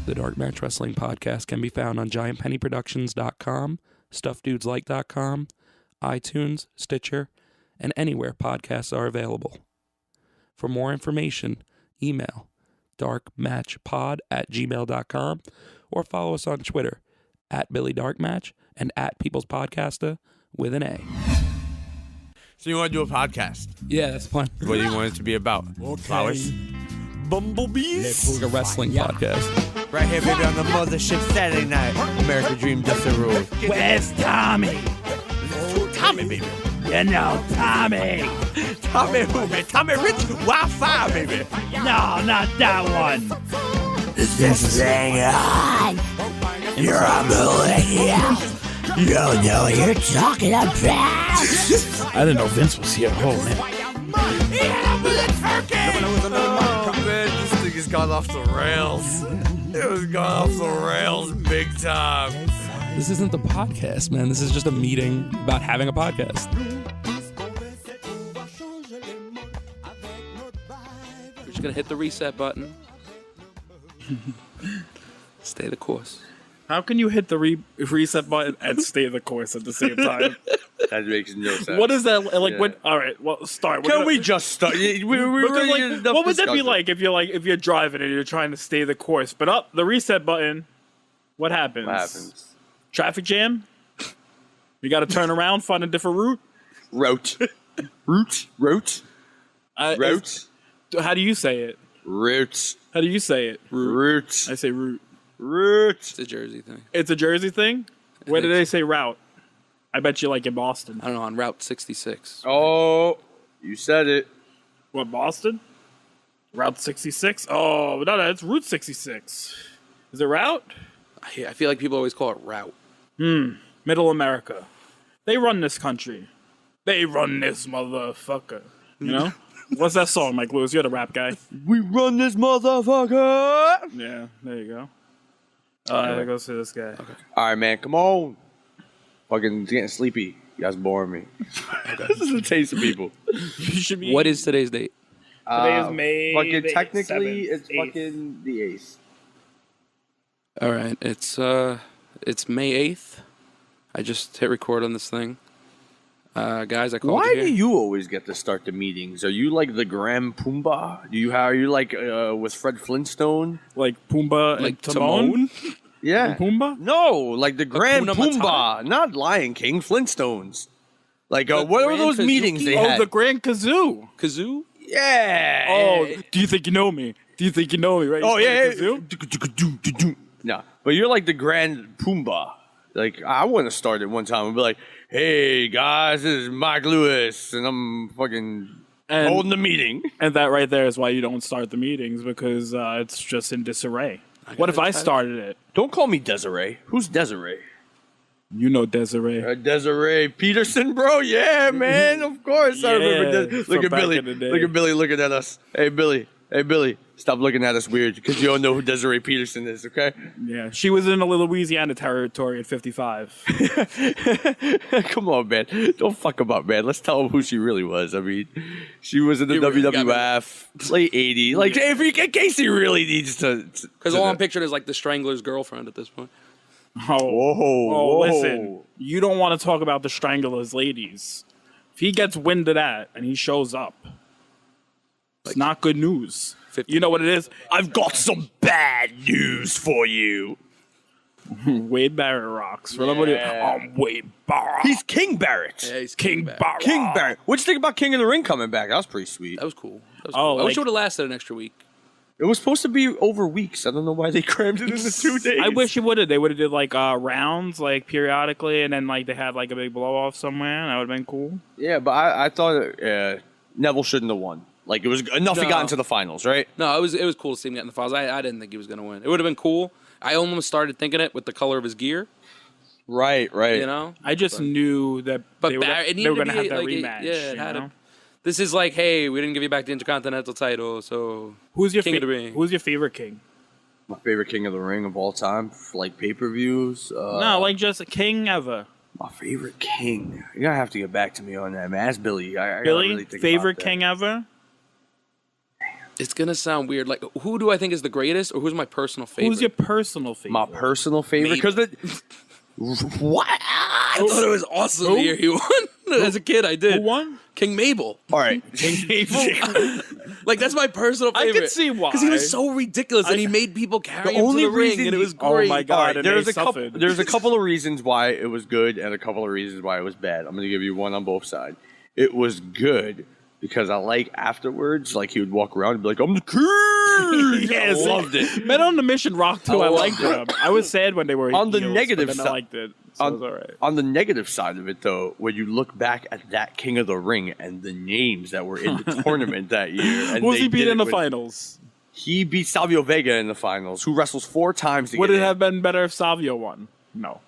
The Dark Match Wrestling Podcast can be found on GiantPennyProductions.com, StuffDudesLike.com, iTunes, Stitcher, and anywhere podcasts are available. For more information, email darkmatchpod@gmail.com or follow us on Twitter @BillyDarkMatch and @PeoplesPodcaster with an A. So you want to do a podcast? Yeah, that's fine. What do you want it to be about? Flowers? Bumblebees? Like a wrestling podcast. Right here, baby, on the mothership Saturday night. American Dream just a rule. Where's Tommy? Tommy, baby. You know Tommy. Tommy who, man? Tommy Rich Wi-Fi, baby. No, not that one. Is this thing on? You're a millennial. You don't know what you're talking about. I didn't know Vince was here. Oh, man. Man, this thing has gone off the rails. It was gone off the rails big time. This isn't the podcast, man. This is just a meeting about having a podcast. We're just going to hit the reset button. Stay the course. How can you hit the reset button and stay the course at the same time? That makes no sense. What is that like? Yeah. When? All right, well, start. Can we just start? Because, what would that be like if you're driving and you're trying to stay the course, but up the reset button? What happens? What happens? Traffic jam. You got to turn around, find a different route. Route. How do you say it? Route. How do you say it? Route. I say route. Route. It's a Jersey thing. It's a Jersey thing. Where do they say route? I bet you like in Boston. I don't know, on Route 66. Oh, you said it. What, Boston? Route 66? Oh, no, it's Route 66. Is it route? I feel like people always call it Route. Middle America. They run this country. They run this motherfucker. You know? What's that song, Mike Lewis? You're the rap guy. We run this motherfucker. Yeah, there you go. There goes to this guy. Okay. All right, man, come on. Fucking getting sleepy. You guys bore me. This is the taste of people. You should be. What is today's date? Today is May. Fucking the technically, 7th, it's 8th. fucking the 8th. All right, it's May 8th. I just hit record on this thing. Guys, I called Why you do here. you always get to start the meetings? Are you like the Grand Pumbaa? Are you like with Fred Flintstone? Like Pumbaa Like and Timon? Yeah. Pumbaa? No, like the Grand Hakuna Pumbaa, not Lion King, Flintstones. Like, what were Grand those Kazuki? meetings they Oh, had? the Grand Kazoo. Kazoo? Yeah. Oh, do you think you know me? Do you think you know me, right? Oh, You yeah. play Kazoo? No, but you're like the Grand Pumbaa. Like, I want to start it one time and be like, hey, guys, this is Mike Lewis, and I'm fucking holding the meeting. And that right there is why you don't start the meetings, because it's just in disarray. What if I started it? Don't call me Desiree. Who's Desiree? You know Desiree. Desiree Peterson, bro. Yeah, man. Of course. I remember. Yeah, Look from at back Billy. in the day. Look at Billy looking at us. Hey, Billy. Stop looking at us weird because you don't know who Desiree Peterson is, okay? Yeah, she was in the Louisiana territory at 55. Come on, man. Don't fuck him up, man. Let's tell him who she really was. I mean, she was in the WWF, late 80s. Like, in case he really needs to. Because all I'm picturing is like the Strangler's girlfriend at this point. Oh, listen. You don't want to talk about the Strangler's ladies. If he gets wind of that and he shows up, it's not good news. 50. You know what it is? I've got some bad news for you. Wade Barrett rocks. I'm Wade Barrett. He's King Barrett. Yeah, he's King back. Barrett. King Barrett. What'd you think about King of the Ring coming back? That was pretty sweet. That was cool. Oh, I wish like- it would have lasted an extra week. It was supposed to be over weeks. I don't know why they crammed it into 2 days. I wish it would have. They would have did like rounds, like periodically, and then like they had like a big blow off somewhere. That would have been cool. Yeah, but I thought Neville shouldn't have won. Like, it was enough he No. got into the finals, right? No, it was cool to see him get in the finals. I didn't think he was going to win. It would have been cool. I almost started thinking it with the color of his gear, Right. you know? I just knew that But they were it going needed to to have be that like rematch. it you had know? This is like, hey, we didn't give you back the Intercontinental title, so Who's your King of the Ring. Who's your favorite king? My favorite King of the Ring of all time, like pay-per-views. No, like just a king ever. My favorite king. You're going to have to get back to me on that, man. Ask Billy. I gotta Billy, really think favorite about that. king ever? It's gonna sound weird. Like, who do I think is the greatest, or who's my personal favorite? Who's your personal favorite? My personal favorite, because what? I thought it was awesome the year he won. As a kid, I did. Who won? King Mabel. All right, King Mabel. Like, that's my personal favorite. I can see why. Because he was so ridiculous, and he made people carry him to only the ring, reason and it was Oh great. my God. All right, and there's they a couple. suffered. There's a couple of reasons why it was good, and a couple of reasons why it was bad. I'm going to give you one on both sides. It was good because I like afterwards, like he would walk around and be like, "I'm the king." Yes, I loved it. Men on the Mission rock too. I liked them. I was sad when they were On the heels, negative but then side- I liked it. So it was all right. On the negative side of it, though, when you look back at that King of the Ring and the names that were in the tournament that year, and Who was they he beat did in it the finals? He beat Savio Vega in the finals, who wrestles 4 times. To Would get it in. have been better if Savio won? No.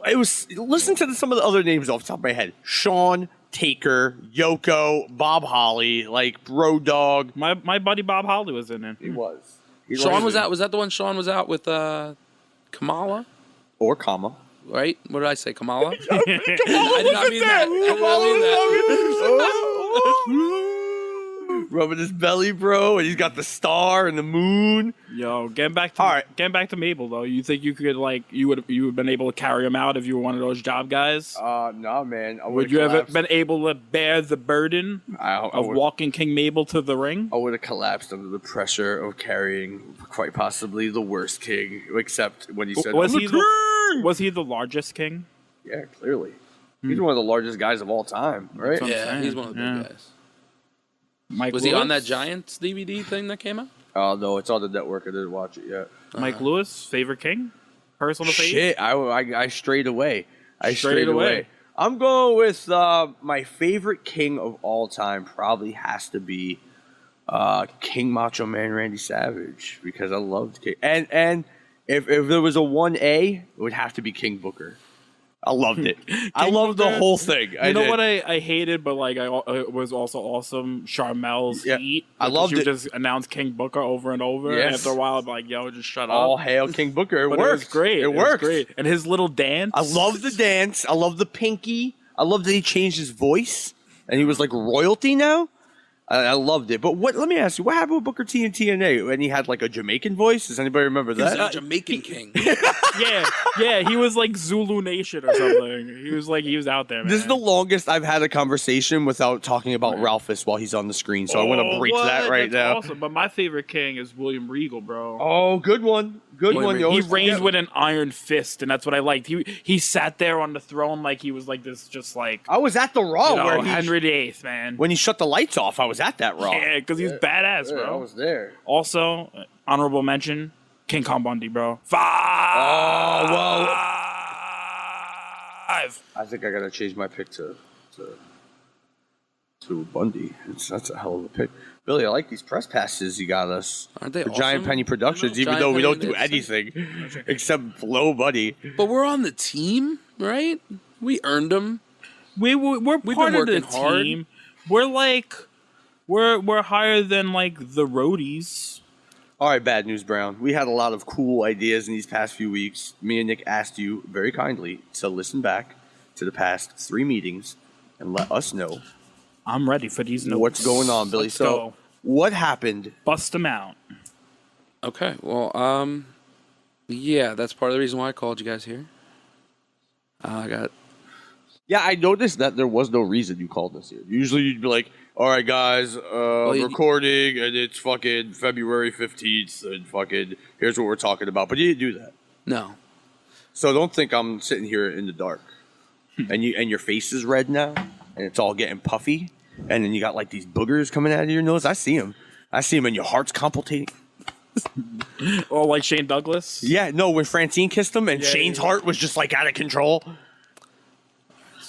It was. Listen to some of the other names off the top of my head: Sean, Taker, Yoko, Bob Holly, like Road Dogg. My buddy Bob Holly was in it. He was. Sean was out. Was that the one Sean was out with Kamala? Or Kama. Right? What did I say? Kamala? I did not mean that. I did not mean that. Rubbing his belly, bro, and he's got the star and the moon. Yo, getting back to Mabel though. You think you could you would have been able to carry him out if you were one of those job guys? No, man. Would you have been able to bear the burden of walking King Mabel to the ring? I would have collapsed under the pressure of carrying quite possibly the worst king, except when he said, Was he the largest king? Yeah, clearly. He's one of the largest guys of all time, right? Yeah, he's one of the big guys. Mike Was Lewis? he on that Giants DVD thing that came out? Oh, no, it's on the network. I didn't watch it yet. Mike Lewis, favorite king? Personal favorite? Shit, I strayed away. I Strayed strayed away. away. I'm going with my favorite king of all time probably has to be King Macho Man Randy Savage, because I loved King. And if there was a 1A, it would have to be King Booker. I loved it. I loved the whole thing. You know what I hated, but it was also awesome? Charmel's heat. I loved you it. just announced King Booker over and over. Yes. And after a while, I'd be like, yo, just shut All up. hail King Booker. It But worked. It was great. It worked. Was great. And his little dance. I love the dance. I love the pinky. I love that he changed his voice and he was like royalty now. I loved it. But let me ask you, what happened with Booker T and TNA when he had like a Jamaican voice? Does anybody remember that? He was a Jamaican king. Yeah, he was like Zulu Nation or something. He was out there, man. This is the longest I've had a conversation without talking about Ralphus while he's on the screen, so I want to breach that right That's now. awesome. But my favorite king is William Regal, bro. Oh, good one. Good one. He reigned with an iron fist, and that's what I liked. He sat there on the throne like he was like this, just like I was at the Raw where Henry VIII, man. when he shut the lights off. I was at that Raw. Yeah, because he's badass, Yeah, I bro. was there. Also, honorable mention, King Kong Bundy, bro. Oh, well. 5. I think I gotta change my pick to Bundy. That's a hell of a pick. Billy, I like these press passes you got us. Aren't they for awesome? Giant Penny Productions, even Giant though we Penny, don't do it's- anything except blow Buddy. But we're on the team, right? We earned them. We're We've part been of the working hard. team. We're like we're higher than like the roadies. All right, Bad News Brown. We had a lot of cool ideas in these past few weeks. Me and Nick asked you very kindly to listen back to the past 3 meetings and let us know I'm ready for these notes. what's going on, Billy. Let's So, go. what happened? Bust them out. Okay. Well, yeah, that's part of the reason why I called you guys here. Yeah, I noticed that there was no reason you called us here. Usually you'd be like, all right, guys, recording, and it's fucking February 15th, and fucking here's what we're talking about. But you didn't do that. No. So don't think I'm sitting here in the dark. and your face is red now, and it's all getting puffy, and then you got like these boogers coming out of your nose. I see them, and your heart's palpitating. Oh, like Shane Douglas? Yeah, no, when Francine kissed him, and Shane's heart was just like out of control.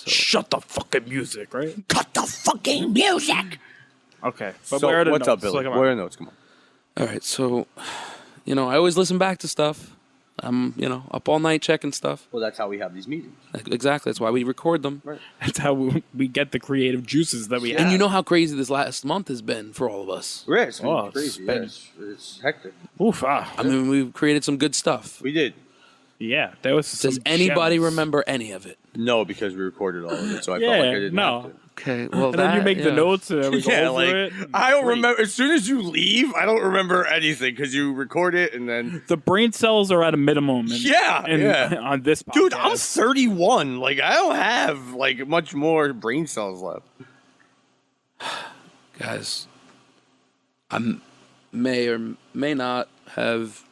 Shut the fucking music, right? Cut the fucking music! Okay. But So where are the what's notes? up, Billy? Come on. Where are the notes? Come on. All right. So, I always listen back to stuff. I'm, up all night checking stuff. Well, that's how we have these meetings. Exactly. That's why we record them. Right. That's how we get the creative juices that we have. And you know how crazy this last month has been for all of us. Right, it's Oh, crazy. it's been- It's hectic. Oof, I mean, we've created some good stuff. We did. Yeah, there was. Does some anybody gems. remember any of it? No, because we recorded all of it, so I Yeah, felt like I didn't no. have to. Okay, well, And then you make the notes and then we go Yeah, over like it. I don't Great. remember. As soon as you leave, I don't remember anything because you record it and then. The brain cells are at a minimum. Yeah. On this podcast. Dude, I'm 31. Like I don't have like much more brain cells left. Guys, I may or may not have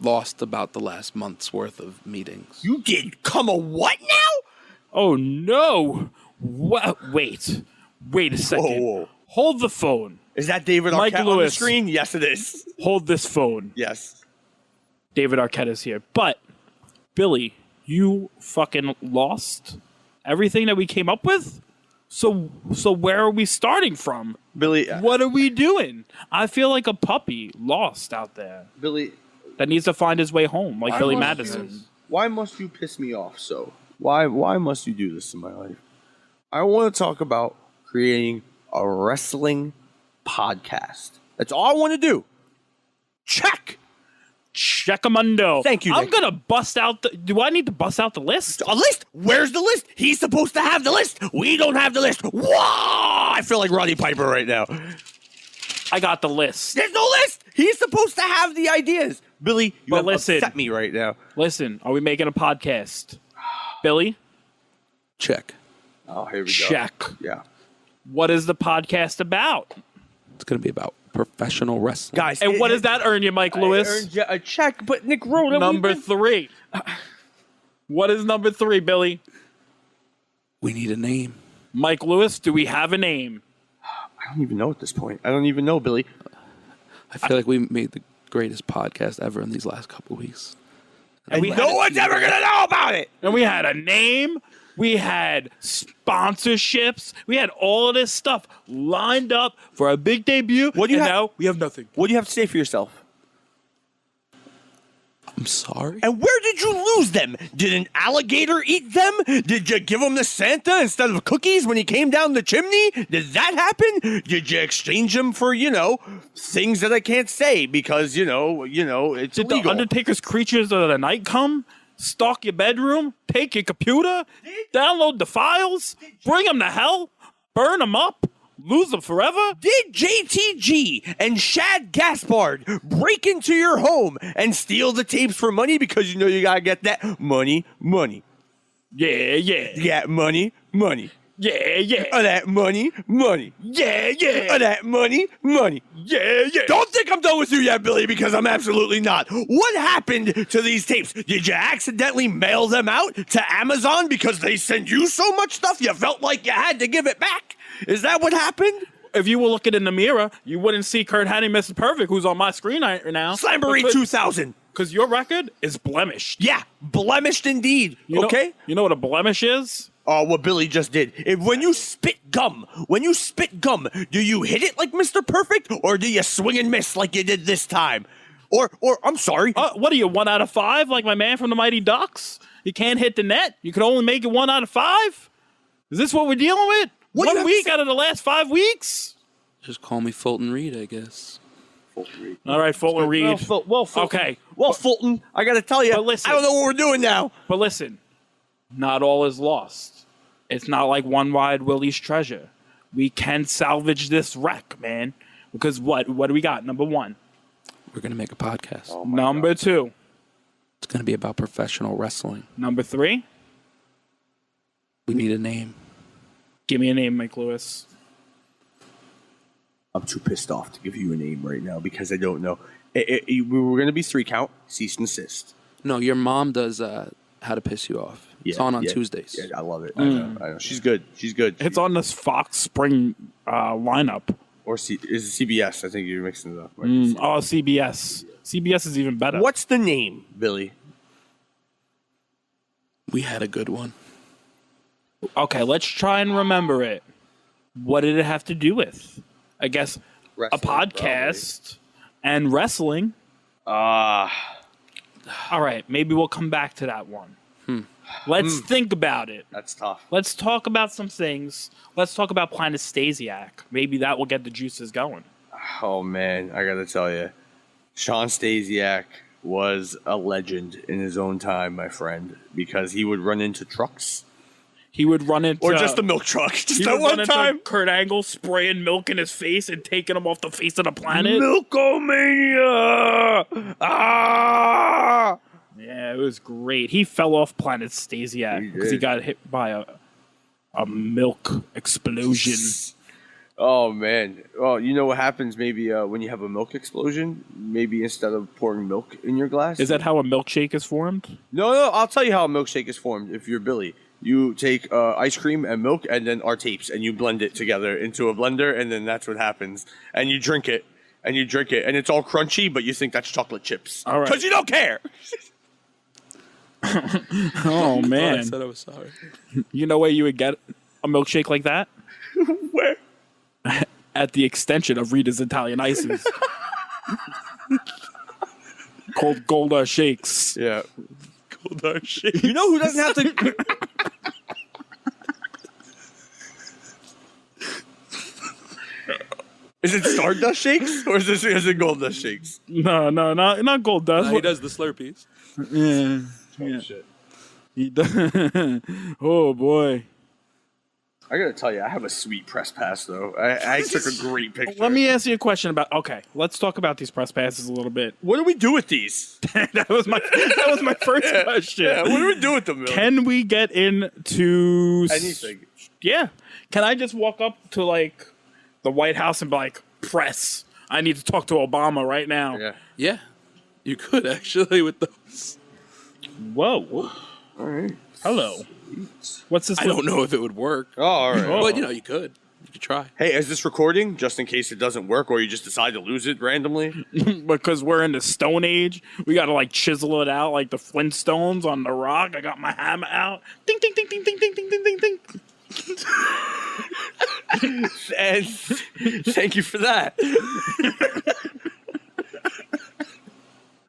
lost about the last month's worth of meetings. You did come a what now? Oh no! Wait a second. Whoa. Hold the phone. Is that David Mike Arquette on the Lewis. screen? Yes, it is. Hold this phone. Yes. David Arquette is here. But Billy, you fucking lost everything that we came up with. So where are we starting from? Billy. What are we doing? I feel like a puppy lost out there Billy. that needs to find his way home, like why Billy must Madison. you- Why must you piss me off so? Why must you do this in my life? I want to talk about creating a wrestling podcast. That's all I want to do. Check. Checkamundo. Thank you, I'm Nick. gonna bust out the. Do I need to bust out the list? A list? Where's the list? He's supposed to have the list. We don't have the list. Whoa! I feel like Roddy Piper right now. I got the list. There's no list. He's supposed to have the ideas. Billy, you But have listen. upset me right now. Listen, are we making a podcast? Billy, Check. Oh, here we go. check. Yeah. What is the podcast about? It's going to be about professional wrestling. Guys, And what does that earn you, Mike Lewis? I earned you a check, but Nick wrote it. Number 3. What is number 3, Billy? We need a name. Mike Lewis, do we have a name? I don't even know at this point. I don't even know, Billy. I feel like we made the greatest podcast ever in these last couple weeks. And we no had- one's ever going to know about it. And we had a name. We had sponsorships. We had all of this stuff lined up for a big debut. What do you and have- now we have nothing. What do you have to say for yourself? I'm sorry. And where did you lose them? Did an alligator eat them? Did you give them to Santa instead of cookies when he came down the chimney? Did that happen? Did you exchange them for, things that I can't say because, it's Did illegal? the Undertaker's Creatures of the Night come? Stalk your bedroom? Take your computer? Download the files? Bring them to hell? Burn them up? Lose them forever? Did JTG and Shad Gaspard break into your home and steal the tapes for money because you gotta get that money? Yeah. Yeah, money. Yeah. That money. Yeah. That money. Yeah. Don't think I'm done with you yet, Billy, because I'm absolutely not. What happened to these tapes? Did you accidentally mail them out to Amazon because they send you so much stuff you felt like you had to give it back? Is that what happened? If you were looking in the mirror, you wouldn't see Kurt Hennig, Mr. Perfect, who's on my screen right now. Slamboree 2000. Because your record is blemished. Yeah, blemished indeed. You know what a blemish is? What Billy just did. When you spit gum, do you hit it like Mr. Perfect, or do you swing and miss like you did this time? Or I'm sorry. What are you, 1 out of 5, like my man from the Mighty Ducks? You can't hit the net? You can only make it 1 out of 5? Is this what we're dealing with? What do you 1 have week to say- out of the last 5 weeks? Just call me Fulton Reed, I guess. All right, Fulton Reed. Fulton. Okay. Well, Fulton, I got to tell you, But listen- I don't know what we're doing now. But listen, not all is lost. It's not like One Wide Willie's treasure. We can salvage this wreck, man. Because what do we got? Number 1. We're going to make a podcast. Number 2. It's going to be about professional wrestling. Number 3. We need a name. Give me a name, Mike Lewis. I'm too pissed off to give you a name right now because I don't know. We were going to be 3 count, cease and desist. No, your mom does How to Piss You Off. It's on Tuesdays. Yeah, I love it. I know. She's good. It's on this Fox Spring lineup. Or is it CBS? I think you're mixing it up. Oh, CBS. CBS is even better. What's the name, Billy? We had a good one. Okay, let's try and remember it. What did it have to do with? I guess Wrestling, a podcast and wrestling. All right, maybe we'll come back to that one. Let's think about it. That's tough. Let's talk about some things. Let's talk about Planet Stasiak. Maybe that will get the juices going. Oh, man. I got to tell you. Sean Stasiak was a legend in his own time, my friend, because he would run into trucks. He would run into... Or just a milk truck. Just that one time. Kurt Angle spraying milk in his face and taking him off the face of the planet. Milkomania! Ah! Yeah, it was great. He fell off planet Stasiak because he got hit by a milk explosion. Oh, man. Well, you know what happens maybe when you have a milk explosion? Maybe instead of pouring milk in your glass. Is that how a milkshake is formed? No, I'll tell you how a milkshake is formed if you're Billy. You take ice cream and milk and then our tapes and you blend it together into a blender and then that's what happens. And you drink it and it's all crunchy, but you think that's chocolate chips. All right. Because you don't care. Oh, man. I said I was sorry. You know where you would get a milkshake like that? Where? At the extension of Rita's Italian Ices. Called Golda Shakes. Yeah. Goldar shit. You know who doesn't have to... Is it Stardust Shakes or is it Gold Dust Shakes? No, not Gold Dust. He does the Slurpees. Yeah. Oh, shit. He does. Oh, boy. I gotta tell you, I have a sweet press pass though. I took a great picture. Let me ask you a question about. Okay, let's talk about these press passes a little bit. What do we do with these? that was my first question. Yeah, what do we do with them? Really? Can we get into Anything? Yeah. Can I just walk up to like the White House and be like, press? I need to talk to Obama right now. Yeah. Yeah, you could actually with those. Whoa. All right. Hello. What's this? I don't know if it would work. Oh, all right. But you could. You could try. Hey, is this recording just in case it doesn't work, or you just decide to lose it randomly? Because we're in the Stone Age, we gotta like chisel it out like the Flintstones on the rock. I got my hammer out. Ding ding ding ding ding ding ding ding ding ding. And thank you for that.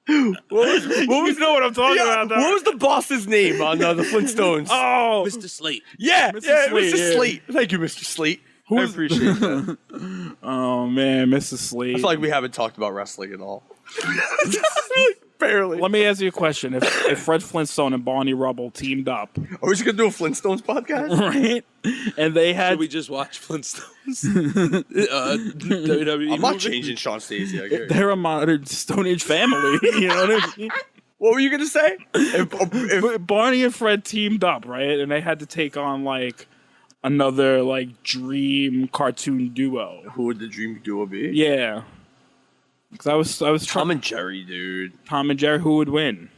What was You know what I'm talking about, though. What was the boss's name on the Flintstones? Oh, Mr. Slate. Yeah, Mr. Slate, Mr. yeah. Slate. Thank you, Mr. Slate. I appreciate that. oh man, Mrs. Slade. I feel like we haven't talked about wrestling at all. Barely. Let me ask you a question: If Fred Flintstone and Barney Rubble teamed up, Are we just gonna do a Flintstones podcast? right, and they had Should we just watch Flintstones? WWE I'm not movie? changing Sean Stacey. I get it. they're a modern Stone Age family, you know what I mean? What were you gonna say? If But Barney and Fred teamed up, right, and they had to take on like another like dream cartoon duo. who would the dream duo be? Yeah, because I was Tom and Jerry, dude. Tom and Jerry. Who would win?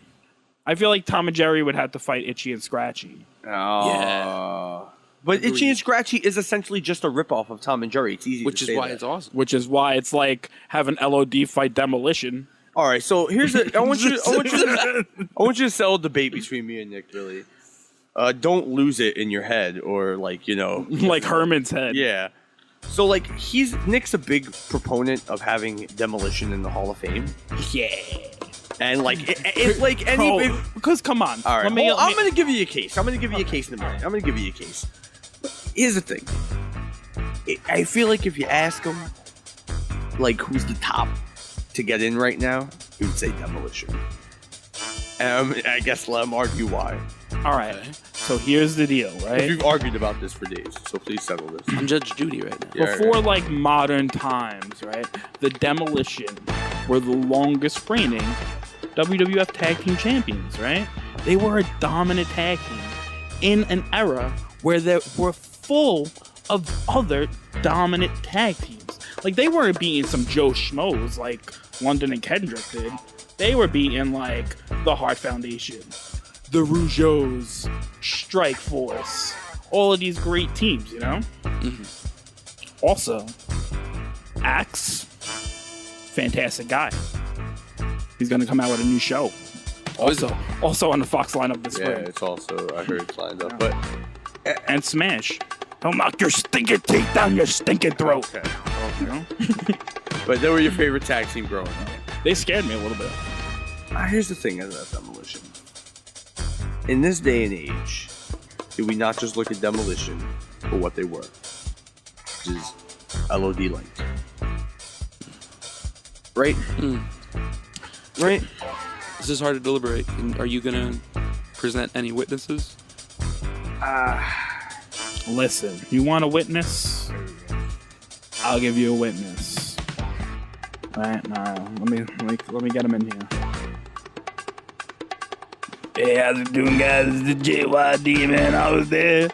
I feel like Tom and Jerry would have to fight Itchy and Scratchy. Oh. Yeah. But Itchy and Scratchy is essentially just a ripoff of Tom and Jerry. It's easy Which to is say why that. it's awesome. Which is why it's like having LOD fight Demolition. All right, so here's I want you to settle a debate between me and Nick. Really, don't lose it in your head, or like Like Herman's head. Yeah. So like Nick's a big proponent of having Demolition in the Hall of Fame, Yeah. and like if like any. Bro, because come on. All right, Let I'm gonna give you a case. I'm gonna give you a case in a minute. I'm gonna give you a case. Here's the thing. I feel like if you ask him, like, who's the top to get in right now, he would say Demolition. I guess let him argue why. All right. So here's the deal, right? We've argued about this for days, so please settle this. I'm Judge Judy right now. Yeah, Before right. like modern times, right? The Demolition were the longest reigning WWF Tag Team Champions, right? They were a dominant tag team in an era where they were full of other dominant tag teams. Like they weren't beating some Joe Schmoes like London and Kendrick did. They were beating like the Hart Foundation, the Rougeaus, Strike Force, all of these great teams, you know? Also, Axe, fantastic guy. He's gonna come out with a new show. Also on the Fox lineup this Yeah, spring. it's also, I heard it's lined up, but And Smash. He'll knock your stinking teeth down your stinking throat. okay. You know? But they were your favorite tag team growing up. They scared me a little bit. Here's the thing about Demolition. In this day and age, do we not just look at Demolition for what they were? Which is LOD light. Right? Right? This is hard to deliberate. Are you going to present any witnesses? Listen, you want a witness? I'll give you a witness. All right, let me get him in here. Hey, how's it doing, guys? It's the JYD, man. I was there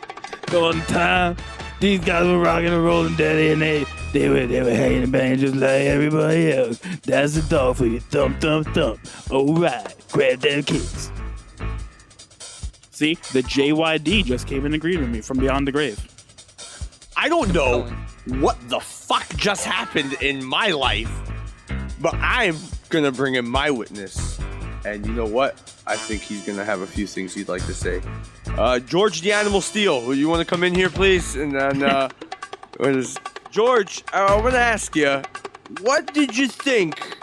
on time. These guys were rocking and rolling, daddy, and they were hanging and banging just like everybody else. That's the dog for you. Thump, thump, thump. All right, grab them kicks. See, the JYD just came and agreed with me from beyond the grave. I don't know what the fuck just happened in my life, but I'm gonna bring in my witness. And you know what? I think he's gonna have a few things he'd like to say. George the Animal Steel, you want to come in here, please? And then, George, I want to ask you, what did you think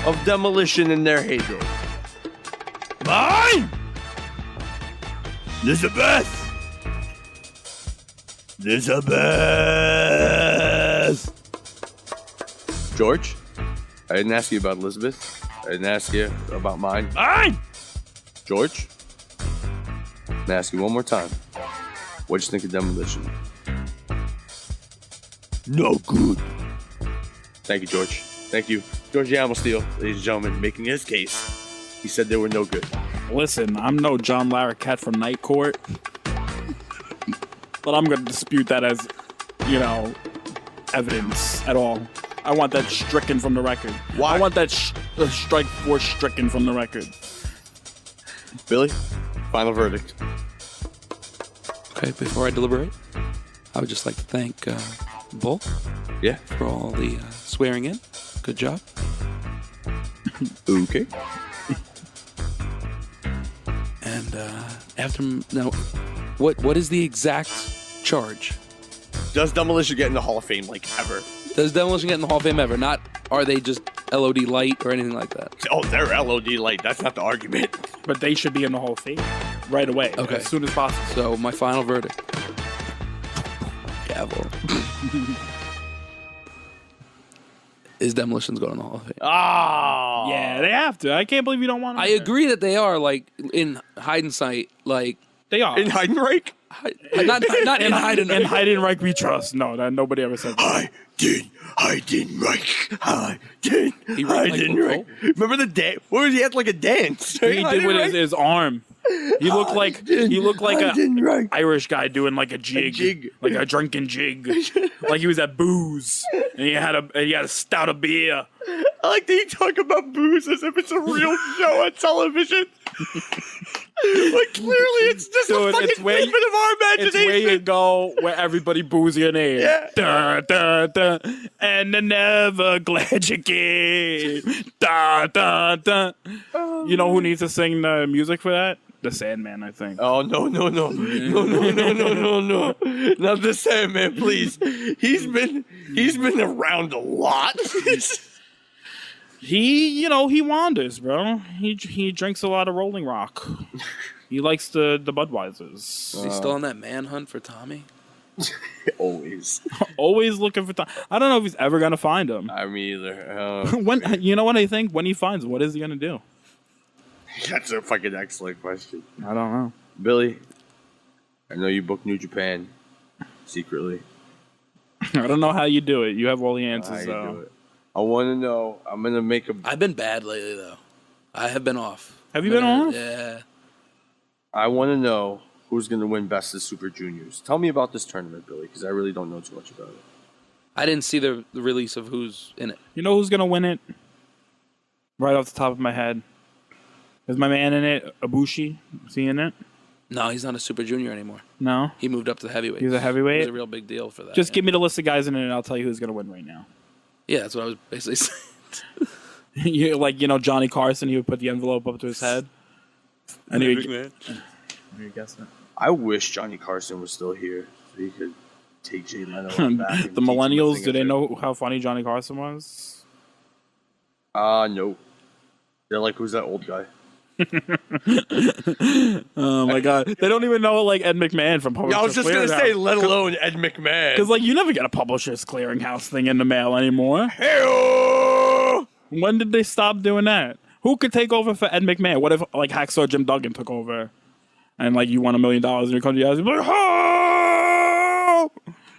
of Demolition in their heyday? Mine! This is the best! This is the best! George, I didn't ask you about Elizabeth. I didn't ask you about mine. Mine! George, I'm gonna ask you one more time. What'd you think of Demolition? No good. Thank you, George. Thank you. George the Animal Steel, ladies and gentlemen, making his case. He said they were no good. Listen, I'm no John Larroquette from Night Court, but I'm going to dispute that as, evidence at all. I want that stricken from the record. Why? I want that strike force stricken from the record. Billy, final verdict. Okay, before I deliberate, I would just like to thank Bull Yeah. for all the swearing in. Good job. Okay. And what is the exact charge? Does Demolition get in the Hall of Fame ever? Does Demolition get in the Hall of Fame ever? Not are they just LOD light or anything like that? Oh, they're LOD light. That's not the argument. But they should be in the Hall of Fame right away, Okay. as soon as possible. So my final verdict. Gavel. Is Demolition's going in the Hall of Fame? Ah. Yeah, they have to. I can't believe you don't want to. I agree that they are in hindsight, They are. In Heidenreich? not in hiding. In Heidenreich we trust. No, that nobody ever said that. Heidenreich. He wrote, Heidenreich. Remember the dance? What was he had a dance? He did with his arm. He looked like a Irish guy doing a jig, like a drunken jig, like he was at booze and he had a stout of beer. I like that you talk about booze as if it's a real show on television. Clearly it's just a fucking figment of our imagination. It's where you go where everybody boos your name. Yeah. Dun, dun, dun. And I'm never glad you came. Dun, dun, dun. You know who needs to sing the music for that? The Sandman, I think. Oh, no. Not the Sandman, please. He's been around a lot. He wanders, bro. He drinks a lot of Rolling Rock. He likes the Budweisers. Is he still on that manhunt for Tommy? Always. Always looking for Tommy. I don't know if he's ever gonna find him. Me either. When you know what I think? When he finds him, what is he gonna do? That's a fucking excellent question. I don't know. Billy, I know you booked New Japan secretly. I don't know how you do it. You have all the answers, How you though. do it. I want to know. I'm gonna make a. I've been bad lately, though. I have been off. Have you been off? Yeah. I want to know who's gonna win Best of Super Juniors. Tell me about this tournament, Billy, because I really don't know too much about it. I didn't see the release of who's in it. You know who's gonna win it? Right off the top of my head. Is my man in it? Ibushi? Is he in it? No, he's not a Super Junior anymore. No? He moved up to the heavyweight. He's a heavyweight? It was a real big deal for that. Just give me the list of guys in it and I'll tell you who's gonna win right now. Yeah, that's what I was basically saying. Johnny Carson, he would put the envelope up to his head. And he would guess it. I wish Johnny Carson was still here so he could take Jay Leno back. The millennials, do they know how funny Johnny Carson was? No. They're like, who's that old guy? Oh my god, they don't even know Ed McMahon from Publishers. Yeah, I was just gonna say, let alone Ed McMahon. Because you never get a Publishers Clearinghouse thing in the mail anymore. Hey-oh! When did they stop doing that? Who could take over for Ed McMahon? What if like Hacksaw Jim Duggan took over, and like you won $1 million, and you come to the house, and you're like, oh,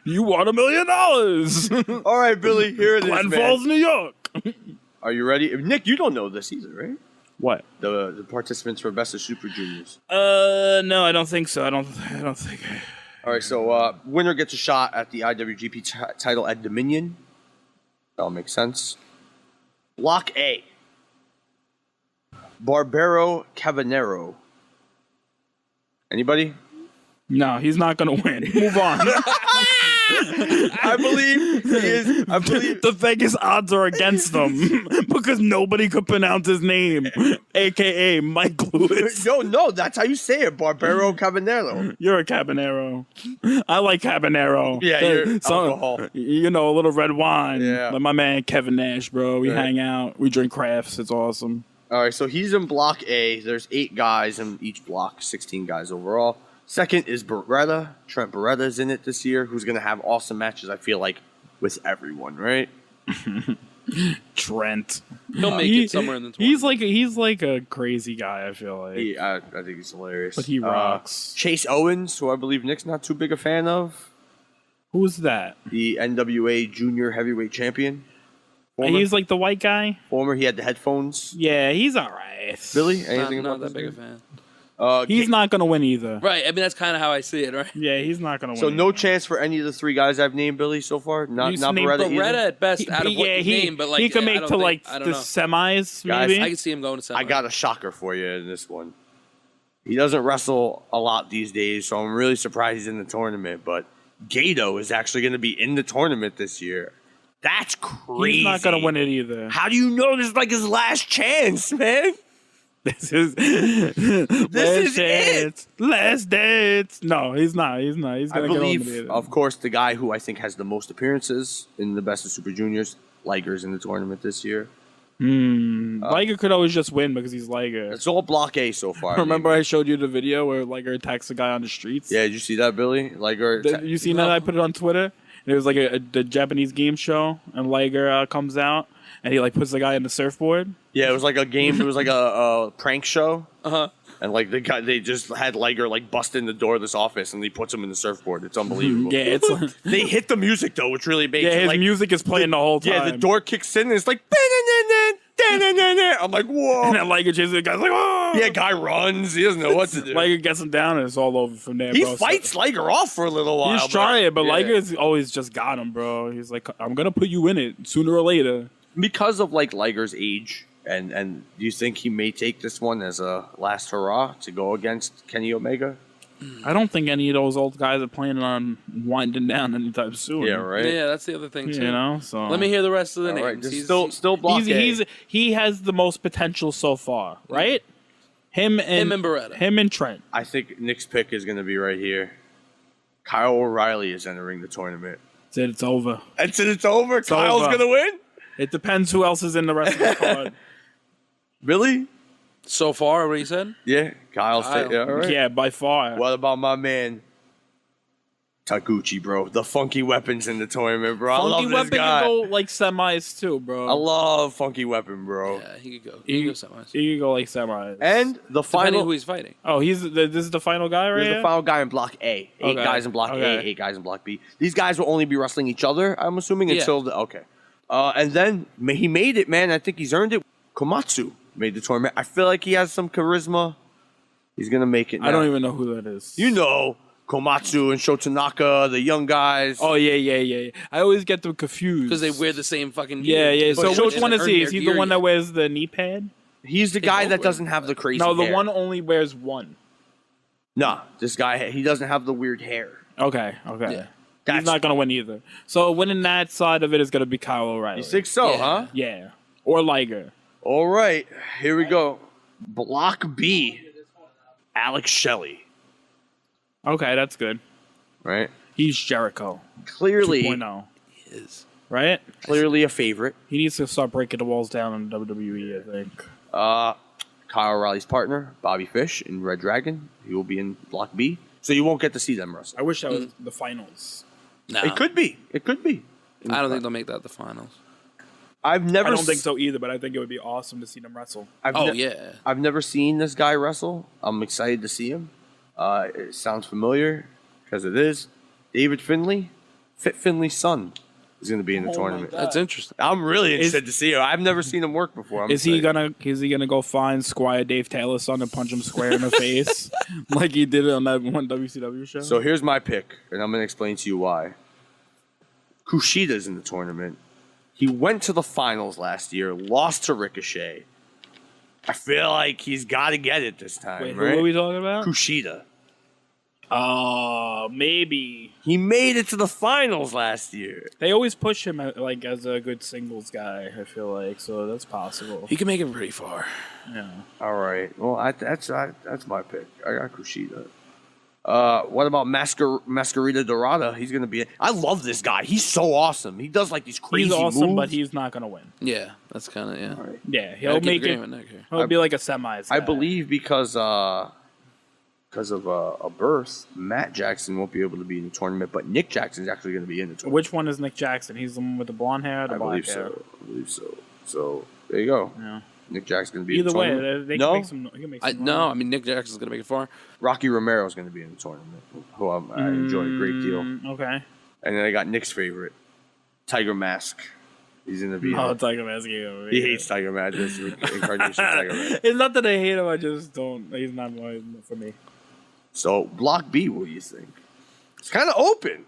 you won $1 million. All right, Billy, here it is, Glen man. Falls, New York. Are you ready? Nick, you don't know this either, right? What? The participants for Best of Super Juniors. No, I don't think so. I don't think. All right, so winner gets a shot at the IWGP title at Dominion. That'll make sense. Block A. Barbaro Cabanero. Anybody? No, he's not gonna win. Move on. I believe he is. I believe The Vegas odds are against them because nobody could pronounce his name, aka Mike Lewis. No, that's how you say it. Barbaro Cabanero. You're a Cabanero. I like Cabanero. Yeah, you're alcohol. You know, a little red wine. Yeah. Like my man Kevin Nash, bro. We Right. hang out. We drink crafts. It's awesome. All right, so he's in Block A. There's 8 guys in each block, 16 guys overall. Second is Beretta. Trent Beretta's in it this year, who's going to have awesome matches, I feel like, with everyone, right? Trent. He'll make it somewhere in the tournament. He's like a crazy guy, I feel like. I think he's hilarious. But he rocks. Chase Owens, who I believe Nick's not too big a fan of. Who's that? The NWA Junior Heavyweight Champion. Former. He's like the white guy? He had the headphones. Yeah, he's all right. Billy, Not, anything not about that this big a dude? fan. He's not going to win either. Right. I mean, that's kind of how I see it, right? Yeah, he's not going to So win. no either. chance for any of the 3 guys I've named, Billy, so far? Not You named Beretta Beretta either? at best out of what you name, but like he could I make don't to think- like I the don't know. semis, Guys, maybe. I can see him going to semi. I got a shocker for you in this one. He doesn't wrestle a lot these days, so I'm really surprised he's in the tournament. But Gato is actually going to be in the tournament this year. That's crazy. He's not going to win it either. How do you know this is like his last chance, man? This is is it. Last dance. No, he's not. He's not. He's I going to believe, get on of course, the guy who I think has the most appearances in the Best of Super Juniors, Liger's in the tournament this year. Liger could always just win because he's Liger. It's all Block A so far. Remember I showed you the video where Liger attacks a guy on the streets? Yeah, did you see that, Billy? Liger. You seen that? I put it on Twitter. And it was like the Japanese game show, and Liger comes out, and he like puts the guy in the surfboard. Yeah, it was like a game. It was like a prank show. Uh-huh. And like they just had Liger like bust in the door of this office, and he puts him in the surfboard. It's unbelievable. Yeah, it's like, They hit the music though, which really makes yeah. His like, music is playing the whole time. Yeah, the door kicks in, and it's like. I'm like, whoa. And then Liger chases the guy's like, oh! Yeah, guy runs. He doesn't know what to do. Liger gets him down, and it's all over from there. He bro. fights Liger off for a little while. He's trying, but yeah. Liger's always just got him, bro. He's like, I'm gonna put you in it sooner or later. Because of like Liger's age, and do you think he may take this one as a last hurrah to go against Kenny Omega? I don't think any of those old guys are planning on winding down anytime soon. Yeah, right. Yeah, that's the other thing too. You know, so Let me hear the rest of the All names. right, just He's- still Block A. he has the most potential so far, right? Him and Beretta. Him and Trent. I think Nick's pick is going to be right here. Kyle O'Reilly is entering the tournament. Said it's over. And since it's over, Kyle's over. going to win? It depends who else is in the rest of the card. Really? So far, what he said? Yeah, Kyle's Kyle. yeah, all right. Yeah, by far. What about my man Taguchi, bro? The funky weapons in the tournament, bro. I Funky love this Weapon guy. can go like semis too, bro. I love funky weapon, bro. Yeah, he could go. He could go semis. He can go like semis. And the Depending final who he's fighting. Oh, this is the final guy right Here's here? the final guy in Block A. 8 Okay. guys in Block A, Okay. 8 guys in Block B. These guys will only be wrestling each other, I'm assuming, Yeah. until the... Okay. And then he made it, man. I think he's earned it. Komatsu made the tournament. I feel like he has some charisma. He's going to make it now. I don't even know who that is. You know Komatsu and Shotanaka, the young guys. Oh, yeah. I always get them confused. Because they wear the same fucking Yeah. gear. So But which they one is haven't he? earned Is he their the one gear that wears the knee pad? He's the They guy both that wear doesn't have the crazy No, the hair. one only wears one. Nah, this guy, he doesn't have the weird hair. Okay. Yeah. He's not going to win either. So winning that side of it is going to be Kyle O'Reilly. You think so, Yeah. huh? Yeah. Or Liger. All right, here we go. Block B, Alex Shelley. Okay, that's good. Right? He's Jericho Clearly, 2.0, He is. right? clearly a favorite. He needs to start breaking the walls down in WWE, I think. Kyle O'Reilly's partner, Bobby Fish in Red Dragon. He will be in Block B. So you won't get to see them wrestle. I wish that was the finals. No. It could be. It could be. I don't think they'll make that the finals. I've never. I don't think so either, but I think it would be awesome to see them wrestle. I've never seen this guy wrestle. I'm excited to see him. It sounds familiar because it is. David Finlay, Fit Finlay's son, is going to be in the tournament. That's interesting. I'm really interested to see him. I've never seen him work before. Is he gonna go find Squire Dave Taylor's son and punch him square in the face like he did on that one WCW show? So here's my pick, and I'm going to explain to you why. Kushida's in the tournament. He went to the finals last year, lost to Ricochet. I feel like he's got to get it this time, Wait, right? who are we talking about? Kushida. Maybe. He made it to the finals last year. They always push him like as a good singles guy, I feel like, so that's possible. He can make it pretty far. Yeah. All right. Well, that's my pick. I got Kushida. What about Masquerita Dorada? He's gonna be. I love this guy. He's so awesome. He does like these crazy He's awesome, moves. but he's not gonna win. Yeah, that's kind of All right. Yeah, he'll make it. He'll be like a semis. I guy. believe because of a birth, Matt Jackson won't be able to be in the tournament, but Nick Jackson's actually going to be in the tournament. Which one is Nick Jackson? He's the one with the blonde hair, or the black hair? I believe so. So there you go. Yeah. Nick Jackson's going to be Either in the way, tournament. they can make some. He can make some No, I mean Nick Jackson's gonna make it far. Rocky Romero's going to be in the tournament, who I enjoy a great deal. Okay. And then I got Nick's favorite, Tiger Mask. He's going to be. Oh, Tiger Mask. He hates Tiger Mask. This is incarnation Tiger Mask. It's not that I hate him. I just don't. He's not for me. So Block B, what do you think? It's kind of open.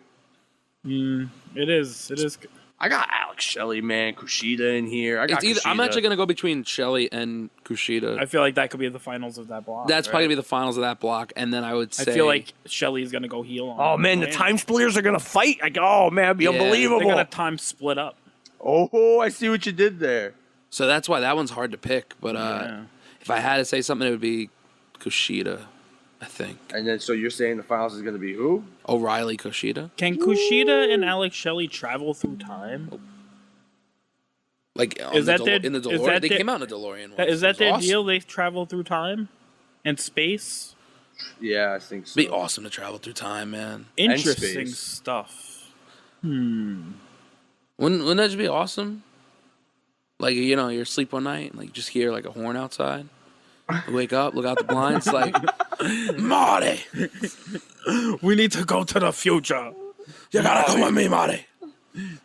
It is. It is. I got Alex Shelley, man, Kushida in here. I got I'm Kushida. actually gonna go between Shelley and Kushida. I feel like that could be the finals of that block. That's right? probably gonna be the finals of that block, and then I would say I feel like Shelley's gonna go heel on. Oh man, the time splitters are gonna fight. Like, oh man, it'd be unbelievable. They're gonna time split up. Oh, I see what you did there. so. That's why that one's hard to pick. But if I had to say something, it would be Kushida. I think And then, so you're saying the finals is gonna be who? O'Reilly Kushida. Can Kushida and Alex Shelley travel through time? Like Is that their- in the is DeLorean? that They their- came out in a DeLorean. Once. Is that It their was awesome. deal? They travel through time and space. Yeah, I think so. It'd be awesome to travel through time, man. Interesting space. stuff. Wouldn't that just be awesome? Like, you know, you're asleep one night and like you just hear like a horn outside. You wake up, look out the blinds, like Marty, We need to go to the future. you gotta come with me, Marty.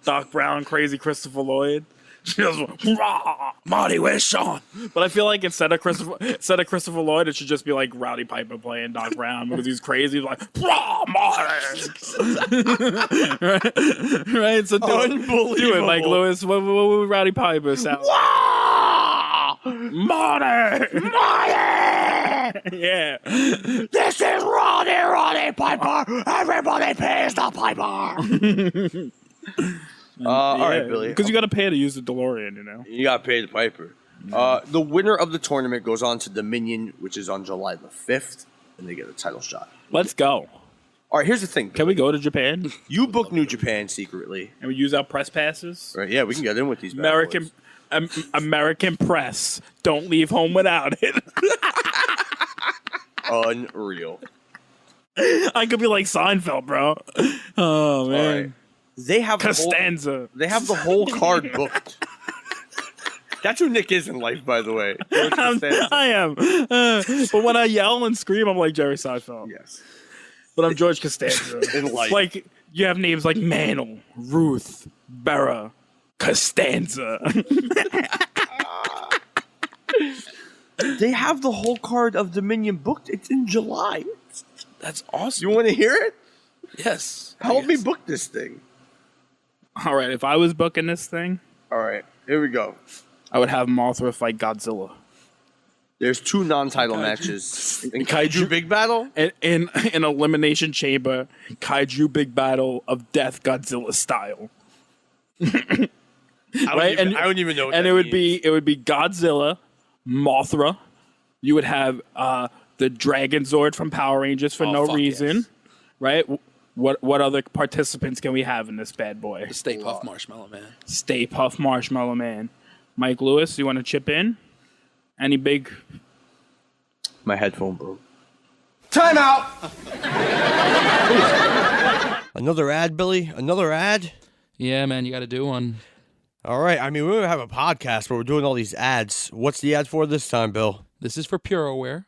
Doc Brown, crazy Christopher Lloyd. Just, rah! Marty, where's Sean? But I feel like instead of Christopher Lloyd, it should just be like Rowdy Piper playing Doc Brown because he's crazy. He's like, rah, Marty. right? So do it, Mike Lewis. What would Rowdy Piper sound like? Marty! Marty! Yeah. This is Roddy Piper. Everybody pays the piper. All right, Billy. Because you got to pay to use the DeLorean, you know? You got to pay the piper. The winner of the tournament goes on to Dominion, which is on July the 5th, and they get a title shot. Let's go. All right, here's the thing. Can we go to Japan? You booked New Japan secretly. And we use our press passes? Right? Yeah, we can get in with these bad boys. American press. Don't leave home without it. Unreal. I could be like Seinfeld, bro. Oh, man. All right. They have Costanza. The whole card booked. That's who Nick is in life, by the way. I am. But when I yell and scream, I'm like Jerry Seinfeld. Yes. But I'm George Costanza. In life. Like, you have names like Mantle, Ruth, Berra, Costanza. They have the whole card of Dominion booked. It's in July. That's awesome. You want to hear it? Yes. Help me book this thing. All right, if I was booking this thing, All right, here we go. I would have Mothra fight Godzilla. There's 2 non-title matches. In Kaiju Big Battle? In an elimination chamber, Kaiju Big Battle of Death Godzilla style. I don't even know what and that it would means. be Godzilla, Mothra. You would have the Dragon Zord from Power Rangers for no reason. Yes. Right? What other participants can we have in this bad boy? Stay Puft Marshmallow Man. Stay Puft Marshmallow Man. Mike Lewis, you want to chip in? Any big... My headphone broke. Time out. Another ad, Billy? Another ad? Yeah, man, you got to do one. All right. I mean, we don't have a podcast, but we're doing all these ads. What's the ad for this time, Bill? This is for PureWear.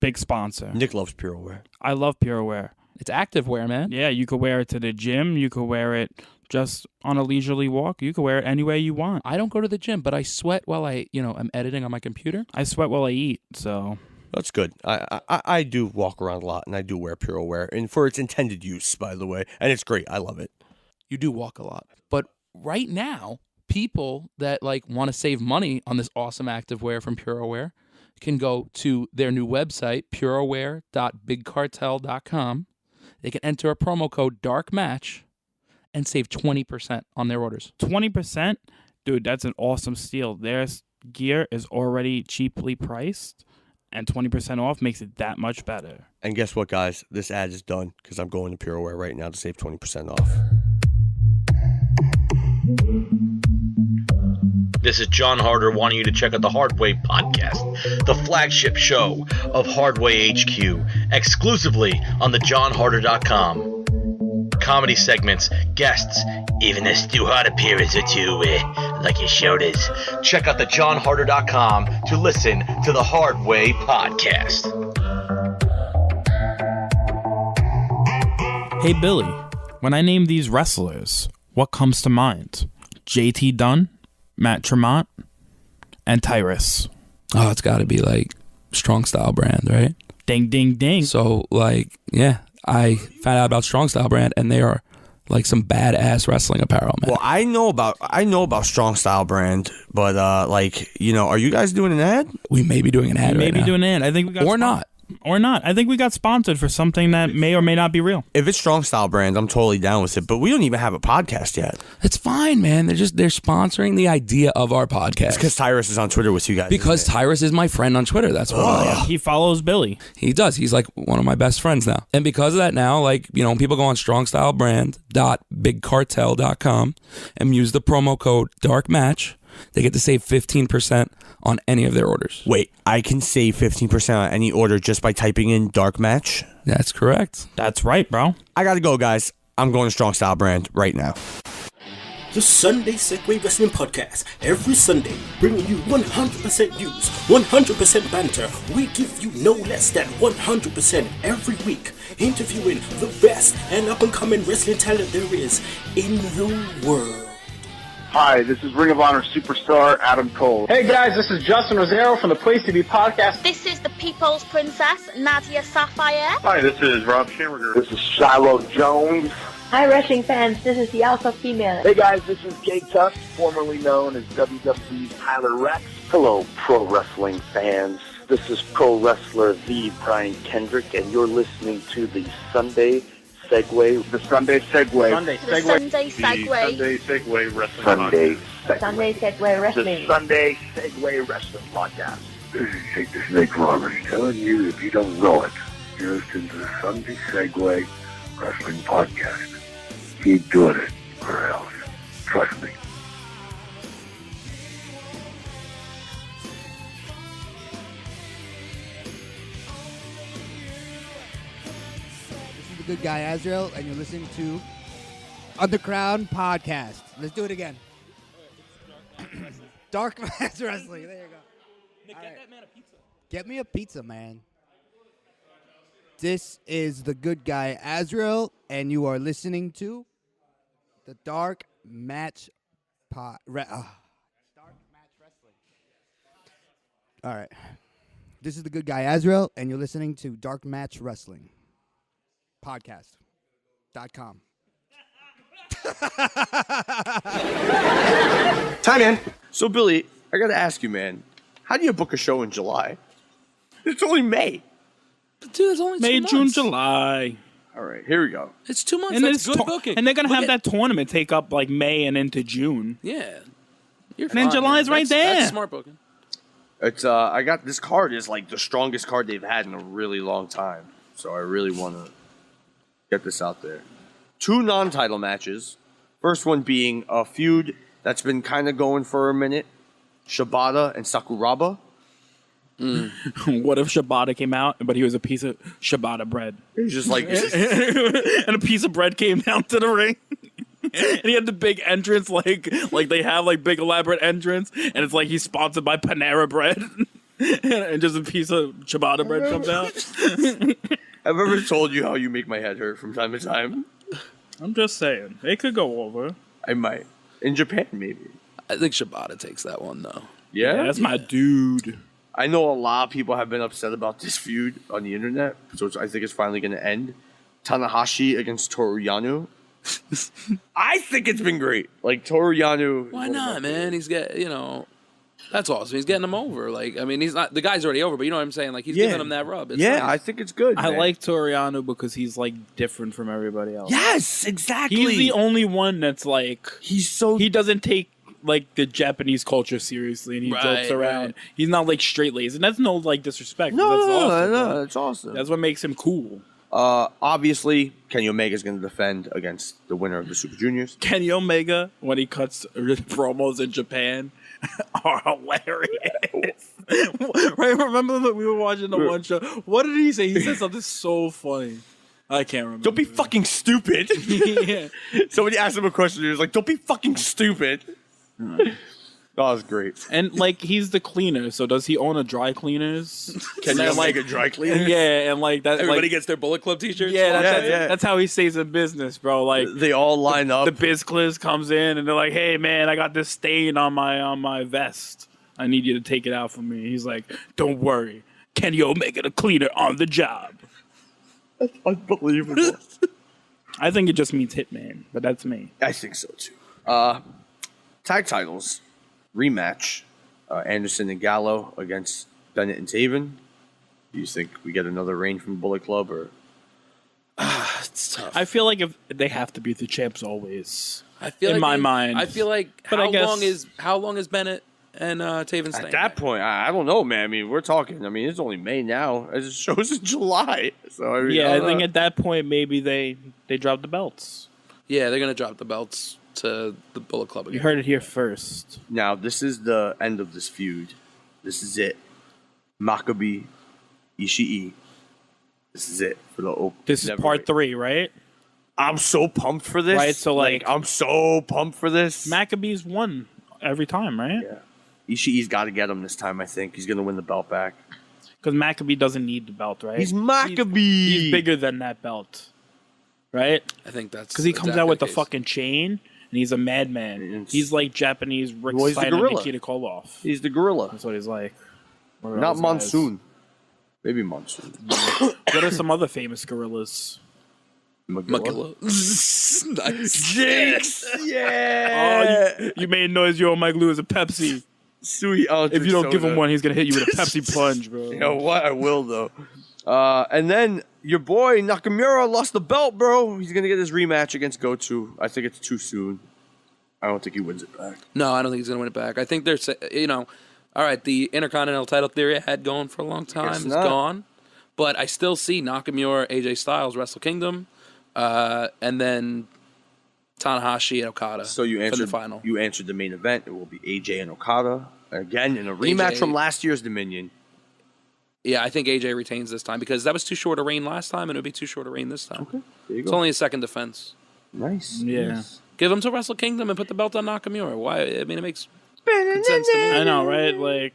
Big sponsor. Nick loves PureWear. I love PureWear. It's activewear, man. Yeah, you could wear it to the gym. You could wear it just on a leisurely walk. You could wear it any way you want. I don't go to the gym, but I sweat while I'm editing on my computer. I sweat while I eat, so... That's good. I do walk around a lot, and I do wear PureWear, and for its intended use, by the way. And it's great. I love it. You do walk a lot. But right now, people that want to save money on this awesome activewear from PureWear can go to their new website, purewear.bigcartel.com. They can enter a promo code DARKMATCH and save 20% on their orders. 20%? Dude, that's an awesome steal. Their gear is already cheaply priced, and 20% off makes it that much better. And guess what, guys? This ad is done because I'm going to PureWear right now to save 20% off. This is John Harder wanting you to check out the Hardway Podcast, the flagship show of Hardway HQ, exclusively on thejohnharder.com. Comedy segments, guests, even a Stu Hart appearance or two, like your shoulders. Check out thejohnharder.com to listen to the Hardway Podcast. Hey, Billy, when I name these wrestlers, what comes to mind? JT Dunn, Matt Tremont, and Tyrus. Oh, it's got to be Strong Style Brand, right? Ding, ding, ding. So, yeah, I found out about Strong Style Brand, and they are some badass wrestling apparel, man. Well, I know about Strong Style Brand, but are you guys doing an ad? We may be doing an ad right now. Doing an ad. I think we got Or not. I think we got sponsored for something that may or may not be real. If it's Strong Style Brand, I'm totally down with it. But we don't even have a podcast yet. It's fine, man. They're sponsoring the idea of our podcast. It's because Tyrus is on Twitter with you guys. Because Tyrus is my friend on Twitter. That's why. He follows Billy. He does. He's one of my best friends now. And because of that now, when people go on strongstylebrand.bigcartel.com and use the promo code DARKMATCH, they get to save 15% on any of their orders. Wait, I can save 15% on any order just by typing in Dark Match? That's correct. That's right, bro. I gotta go, guys. I'm going to Strong Style Brand right now. The Sunday Segway Wrestling Podcast. Every Sunday, bringing you 100% news, 100% banter. We give you no less than 100% every week. Interviewing the best and up-and-coming wrestling talent there is in the world. Hi, this is Ring of Honor superstar Adam Cole. Hey guys, this is Justin Rosero from the Place to Be podcast. This is the People's Princess, Nadia Sapphire. Hi, this is Rob Schamberger. This is Shiloh Jones. Hi, wrestling fans. This is the Alpha Female. Hey guys, this is Jay Tuck, formerly known as WWE's Tyler Rex. Hello, pro wrestling fans. This is pro wrestler The Brian Kendrick, and you're listening to the Sunday Segway. The Sunday Segway. Sunday Segway. Sunday Segway. The Sunday Segway Wrestling Sunday Segway. Sunday Segway Wrestling. The Sunday Segway Wrestling Podcast. This is Jake the Snake Roberts telling you, if you don't know it, you're listening to the Sunday Segway Wrestling Podcast. Keep doing it, or else. Trust me. Good guy Azrael, and you're listening to Underground Podcast. Let's do it again. Dark Match Wrestling. There you go. Nick, get that man a pizza. Get me a pizza, man. This is the good guy Azrael, and you are listening to the Dark Match Dark Match Wrestling. All right. This is the good guy Azrael, and you're listening to Dark Match Wrestling. Podcast.com. Time in. So, Billy, I got to ask you, man, how do you book a show in July? It's only May. Dude, it's only 2 May, months. June, July. All right, here we go. It's 2 months. And That's it's good booking. And they're going to have that tournament take up May and into June. Yeah. You're And then July's right there. That's smart booking. It's I got this card is the strongest card they've had in a really long time. So I really want to get this out there. 2 non-title matches. First one being a feud that's been kind of going for a minute. Shibata and Sakuraba. What if Shibata came out, but he was a piece of Shibata bread? He's just and a piece of bread came down to the ring. And he had the big entrance, like they have like big elaborate entrance, and it's like he's sponsored by Panera Bread, and just a piece of ciabatta bread comes out. I've ever told you how you make my head hurt from time to time. I'm just saying, it could go over. I might. In Japan, maybe. I think Shibata takes that one though. Yeah, that's my dude. I know a lot of people have been upset about this feud on the internet, so I think it's finally going to end. Tanahashi against Toru Yano. I think it's been great. Like Toru Yano. Why not, man? He's that's awesome. He's getting him over. Like, I mean, he's not the guy's already over, but you know what I'm saying? Like, he's giving him that rub. It's nice. I think it's good. I man. like Toriano because he's like different from everybody else. Yes, exactly. He's the only one that's like he doesn't take like the Japanese culture seriously, and he jokes around. Right. He's not like straight laced, and that's no like disrespect. No, that's awesome. That's what makes him cool. Obviously, Kenny Omega is going to defend against the winner of the Super Juniors. Kenny Omega, when he cuts promos in Japan, are hilarious. Right? Remember that we were watching the one show? What did he say? He said something so funny. I can't remember. Don't be fucking stupid. Yeah. Somebody asked him a question. He was like, "Don't be fucking stupid." That was great. And like he's the cleaner, so does he own a dry cleaners? Can you like a dry cleaner? Yeah, and like that. Everybody gets their Bullet Club t-shirts. Yeah, that's how he stays in business, bro. Like they all line up. The Biz Cliz comes in and they're like, "Hey, man, I got this stain on my vest. I need you to take it out for me." He's like, "Don't worry, Kenny Omega the cleaner on the job." That's unbelievable. I think it just means hitman, but that's me. I think so too. Tag titles rematch: Anderson and Gallo against Bennett and Taven. Do you think we get another reign from Bullet Club, or it's tough? I feel like if they have to be the champs always. I feel in like my mind. I feel like but how long is Bennett and Taven staying? At that point, I don't know, man. I mean, we're talking. I mean, it's only May now. It shows in July. So I mean, I think at that point maybe they drop the belts. Yeah, they're gonna drop the belts to the Bullet Club again. You heard it here first. Now, this is the end of this feud. This is it. Maccabi, Ishii. This is it for the open. This is part 3, right? I'm so pumped for this. Right, so like I'm so pumped for this. Maccabees won every time, right? Yeah. Ishii's got to get him this time, I think. He's going to win the belt back. Because Maccabee doesn't need the belt, right? He's Maccabee. He's bigger than that belt, right? I think that's because he comes out with the fucking chain. And he's a madman. He's like Japanese Rick Steiner and Nikita Koloff. He's the gorilla. That's what he's like. Not Monsoon. Maybe Monsoon. What are some other famous gorillas? Magilla. Nice. Jinx! Yeah! Oh, you made noise. You owe Mike Lewis a Pepsi. Sweet. If you don't give him one, he's going to hit you with a Pepsi plunge, bro. You know what? I will, though. And then your boy Nakamura lost the belt, bro. He's going to get his rematch against Goto. I think it's too soon. I don't think he wins it back. No, I don't think he's going to win it back. I think there's, all right, the Intercontinental title theory I had going for a long time is gone. But I still see Nakamura, AJ Styles, Wrestle Kingdom, and then Tanahashi and Okada so you answered, for the final. You answered the main event. It will be AJ and Okada. Again, in a rematch from last year's Dominion. Yeah, I think AJ retains this time because that was too short a reign last time, and it would be too short a reign this time. Okay, there you go. It's only a second defense. Nice. Yeah. Nice. Give him to Wrestle Kingdom and put the belt on Nakamura. Why? I mean, it makes good sense to me. I know, right? Like,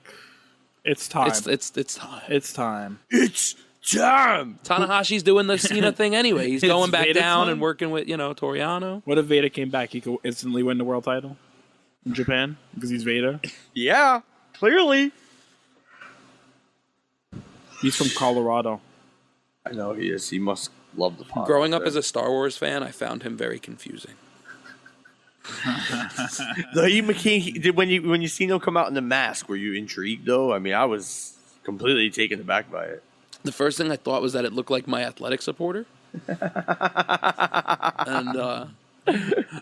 it's time. It's time. It's time. It's time. Tanahashi's doing the Cena thing anyway. He's going back Vader's down time? and working with, Toriano. What if Vader came back? He could instantly win the world title in Japan because he's Vader. Yeah, clearly. He's from Colorado. I know he is. He must love the pod. Growing up as a Star Wars fan, I found him very confusing. When you seen him come out in the mask, were you intrigued though? I mean, I was completely taken aback by it. The first thing I thought was that it looked like my athletic supporter. And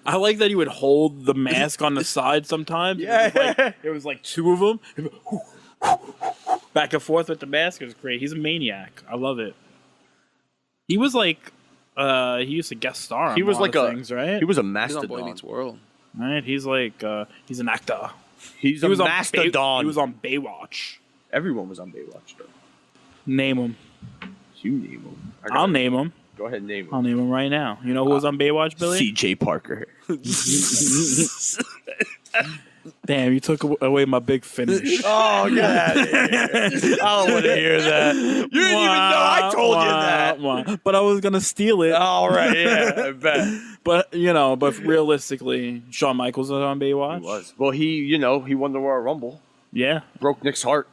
I like that he would hold the mask on the side sometimes. Yeah. It was like two of them. Back and forth with the mask. It was great. He's a maniac. I love it. He was like, he used to guest star on He was like things, right? He was a he's on mastodon. Boy Meets World. Right? He's like, he's an actor. He was a mastodon. He was on Baywatch. Everyone was on Baywatch though. Name him. You name him. I'll name him. Go ahead and name him. I'll name him right now. You know who was on Baywatch, Billy? C.J. Parker. Damn, you took away my big finish. Oh, get out of here. I don't want to hear that. You didn't even know I told you that. But I was going to steal it. All right, yeah, I bet. But realistically, Shawn Michaels was on Baywatch. He was. Well, he won the Royal Rumble. Yeah. Broke Nick's heart.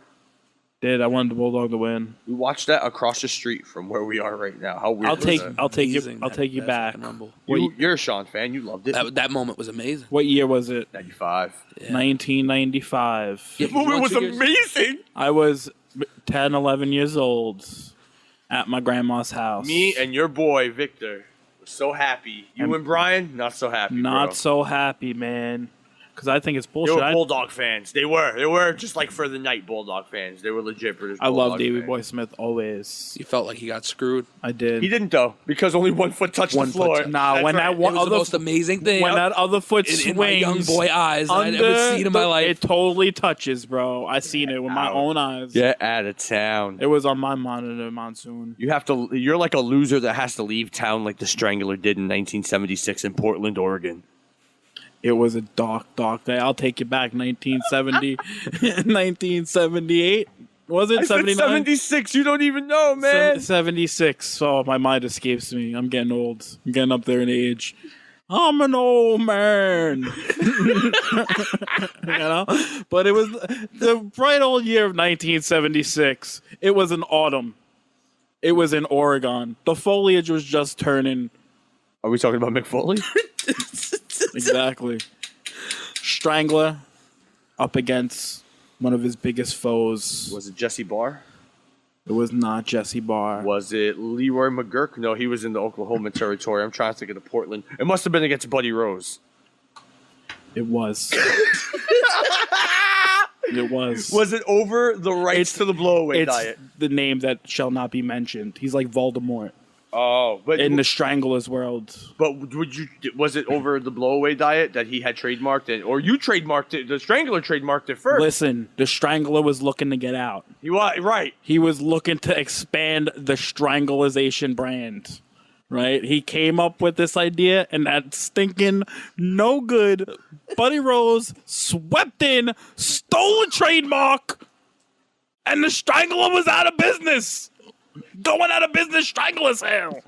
I wanted the Bulldog to win. We watched that across the street from where we are right now. How weird I'll take Amazing, you back. You're a Sean fan. You loved it. That moment was amazing. What year was it? 95. Yeah. 1995. The moment was amazing. I was 10, 11 years old at my grandma's house. Me and your boy, Victor, were so happy. You and Brian, not so happy, Not so happy, man. Because I think it's bullshit. They were Bulldog fans. They were just like for the night Bulldog fans. They were legit British Bulldog I love Davey fans. Boy Smith always. You felt like he got screwed. I did. He didn't though, because only one foot touched the floor. Nah, when that one it was the most amazing thing. When that other foot swings in my young boy eyes, I'd ever seen in my life. It totally touches, bro. I seen it with my own eyes. Get out of town. It was on my monitor, Monsoon. You're like a loser that has to leave town like the Strangler did in 1976 in Portland, Oregon. It was a dark, dark day. I'll take you back. 1970, 1978. Was it 79? 76. You don't even know, man. 76. Oh, my mind escapes me. I'm getting old. I'm getting up there in age. I'm an old man. But it was the bright old year of 1976. It was an autumn. It was in Oregon. The foliage was just turning. Are we talking about Mick Foley? Exactly. Strangler up against one of his biggest foes. Was it Jesse Barr? It was not Jesse Barr. Was it Leroy McGurk? No, he was in the Oklahoma territory. I'm trying to think of the Portland. It must have been against Buddy Rose. It was. It was. Was it over the rights to the blowaway diet? The name that shall not be mentioned. He's like Voldemort. Oh, but in the Strangler's world. But was it over the blowaway diet that he had trademarked it, or you trademarked it? The Strangler trademarked it first. Listen, the Strangler was looking to get out. He was right. He was looking to expand the Strangleization brand. Right? He came up with this idea, and that stinking no good Buddy Rose swept in, stole a trademark, and the Strangler was out of business. Going out of business, Strangler's hell.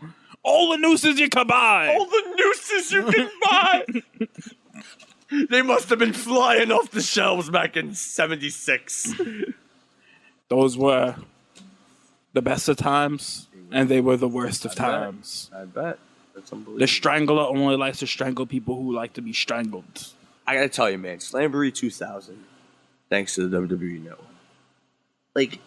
All the nooses you can buy. All the nooses you can buy. They must have been flying off the shelves back in 76. Those were the best of times, and they were the worst of times. I bet. That's unbelievable. The Strangler only likes to strangle people who like to be strangled. I gotta tell you, man, Slamboree 2000, thanks to the WWE Network. Like,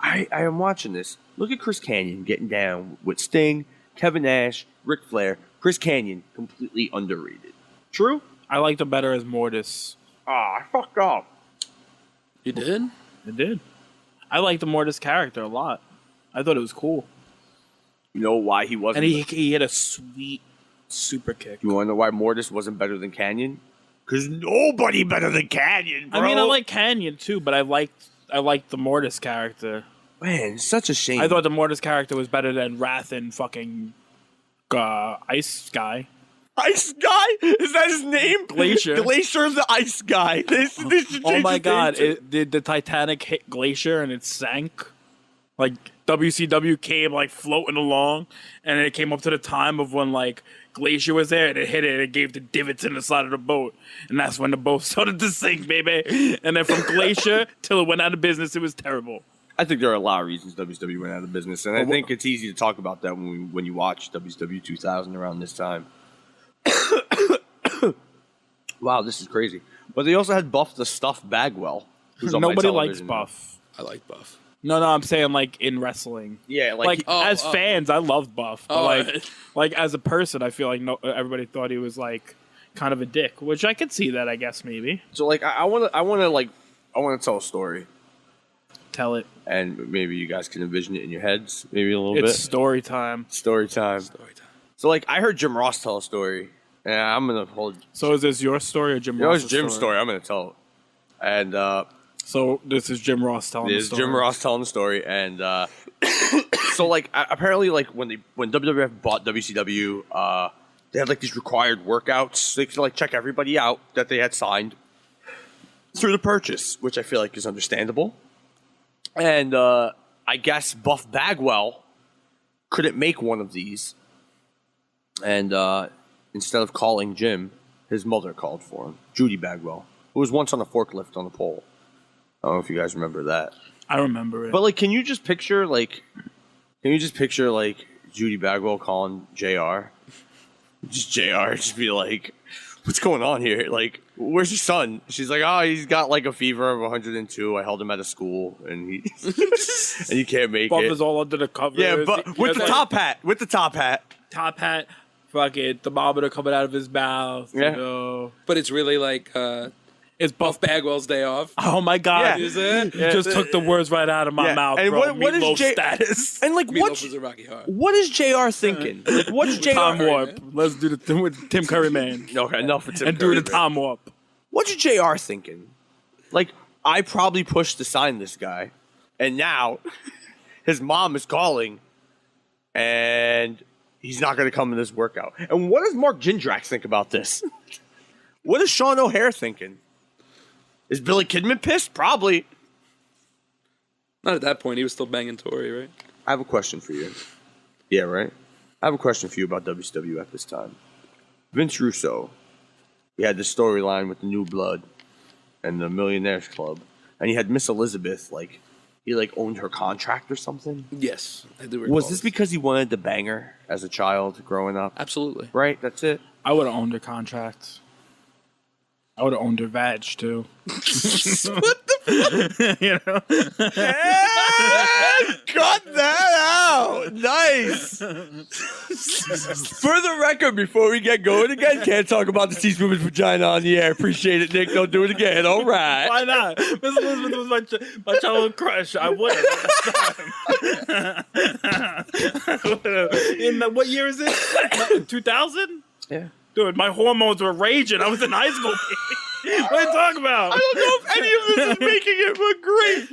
I am watching this. Look at Chris Kanyon getting down with Sting, Kevin Nash, Ric Flair. Chris Kanyon, completely underrated. True? I liked him better as Mortis. I fucked up. You did? I did. I liked the Mortis character a lot. I thought it was cool. You know why he wasn't? And he had a sweet super kick. You want to know why Mortis wasn't better than Kanyon? Because nobody better than Kanyon, bro. I mean, I like Kanyon too, but I liked the Mortis character. Man, such a shame. I thought the Mortis character was better than Wrath and fucking Ice Guy. Ice Guy? Is that his name? Glacier. Glacier the Ice Guy. Oh my god, did the Titanic hit Glacier and it sank? Like, WCW came, like, floating along, and it came up to the time of when, like, Glacier was there, and it hit it, and it gave the divots in the side of the boat. And that's when the boat started to sink, baby. And then from Glacier till it went out of business, it was terrible. I think there are a lot of reasons WCW went out of business, and I think it's easy to talk about that when you watch WCW 2000 around this time. Wow, this is crazy. But they also had Buff the Stuff Bagwell. Who's on Nobody my likes television Buff. I like Buff. No, I'm saying, like, in wrestling. Yeah, as fans, I love Buff. But, like, as a person, I feel like everybody thought he was, like, kind of a dick, which I could see that, I guess, maybe. So, like, I want to tell a story. Tell it. And maybe you guys can envision it in your heads, maybe a little bit. It's story time. Story time. So, like, I heard Jim Ross tell a story, and I'm going to hold... So is this your story or Jim Ross' It's Jim's story. I'm going to tell it. And, so this is Jim Ross telling the story. This is Jim Ross telling the story, and So like apparently like when WWF bought WCW, they had like these required workouts. They could like check everybody out that they had signed through the purchase, which I feel like is understandable. And I guess Buff Bagwell couldn't make one of these, and instead of calling Jim, his mother called for him, Judy Bagwell, who was once on a forklift on a pole. I don't know if you guys remember that. I remember it. But like, can you just picture Judy Bagwell calling JR? Just JR, just be like, what's going on here? Like, where's your son? She's like, oh, he's got like a fever of 102. I held him at a school, and he and he can't make Buff it. is all under the covers. Yeah, but with the top hat. With the top hat. Top hat. Fuck it. Thermometer coming out of his mouth. Yeah. You know. But it's really like it's Buff Bagwell's day off. Oh my God! Yeah. Is it? You just took the words right out of my mouth, And bro. what is status? And like, Meatloaf is a Rocky Horror. what is JR thinking? Like, what's JR? Time warp. Let's do the thing with Tim Curry, man. Okay, enough for Tim And Curry, do the man. time warp. What's JR thinking? Like, I probably pushed to sign this guy, and now his mom is calling, and he's not going to come to this workout. And what does Mark Jindrak think about this? What is Sean O'Hare thinking? Is Billy Kidman pissed? Probably. Not at that point. He was still banging Tori, right? I have a question for you. Yeah, right? I have a question for you about WCW at this time. Vince Russo, he had this storyline with the New Blood and the Millionaires Club, and he had Miss Elizabeth, like, he like owned her contract or something. Yes, I do recall. Was this because he wanted to bang her as a child growing up? Absolutely. Right? That's it? I would have owned her contract. I would have owned her vag too. What the you know? Cut that out! Nice! For the record, before we get going again, can't talk about the teaspoon's vagina on the air. Appreciate it, Nick. Don't do it again. All right. Why not? Miss Elizabeth was my childhood crush. I would have. In what year is it? 2000? Yeah. Dude, my hormones were raging. I was in high school. What are you talking about? I don't know if any of this is making it, but great.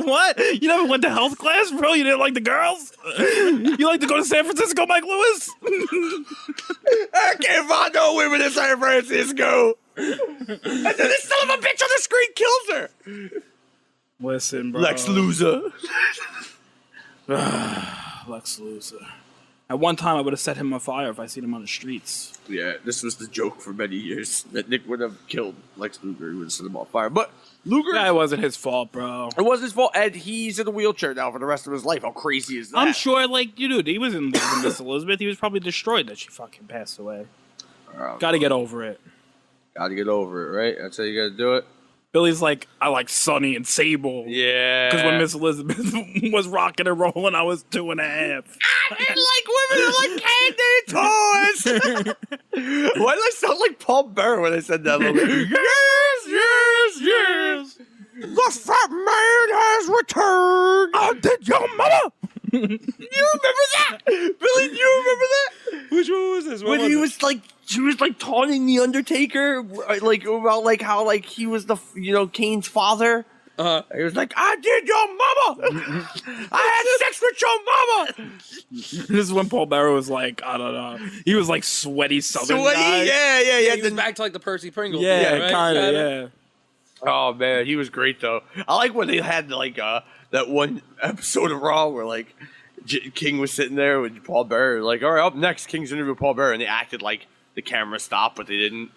What? You never went to health class, bro? You didn't like the girls? You like to go to San Francisco, Mike Lewis? I can't find no women in San Francisco. And then this son of a bitch on the screen kills her. Listen, bro. Lex loser. Lex loser. At one time, I would have set him on fire if I seen him on the streets. Yeah, this was the joke for many years that Nick would have killed Lex Luger. He would have set him on fire. But Luger, That wasn't his fault, bro. it wasn't his fault, and he's in a wheelchair now for the rest of his life. How crazy is that? I'm sure, like, dude, he was in love with Miss Elizabeth. He was probably destroyed that she fucking passed away. Gotta get over it. Gotta get over it, right? That's how you gotta do it. Billy's like, I like Sonny and Sable. Yeah. Because when Miss Elizabeth was rocking and rolling, I was 2.5. I didn't like women who like candy toys. Why did I sound like Paul Bearer when I said that? Yes. The fat man has returned. I did your mother. You remember that? Billy, do you remember that? Which one was this? When he was like, she was like taunting the Undertaker, like about like how like he was the Kane's father. He was like, I did your mama. I had sex with your mama. This is when Paul Bearer was like, I don't know. He was like sweaty Southern guy. Yeah. He was back to like the Percy Pringle. Yeah, right? kind of, yeah. Oh man, he was great though. I like when they had like that one episode of Raw where like King was sitting there with Paul Bearer, like, all right, up next, King's interview with Paul Bearer, and they acted like the camera stopped, but they didn't.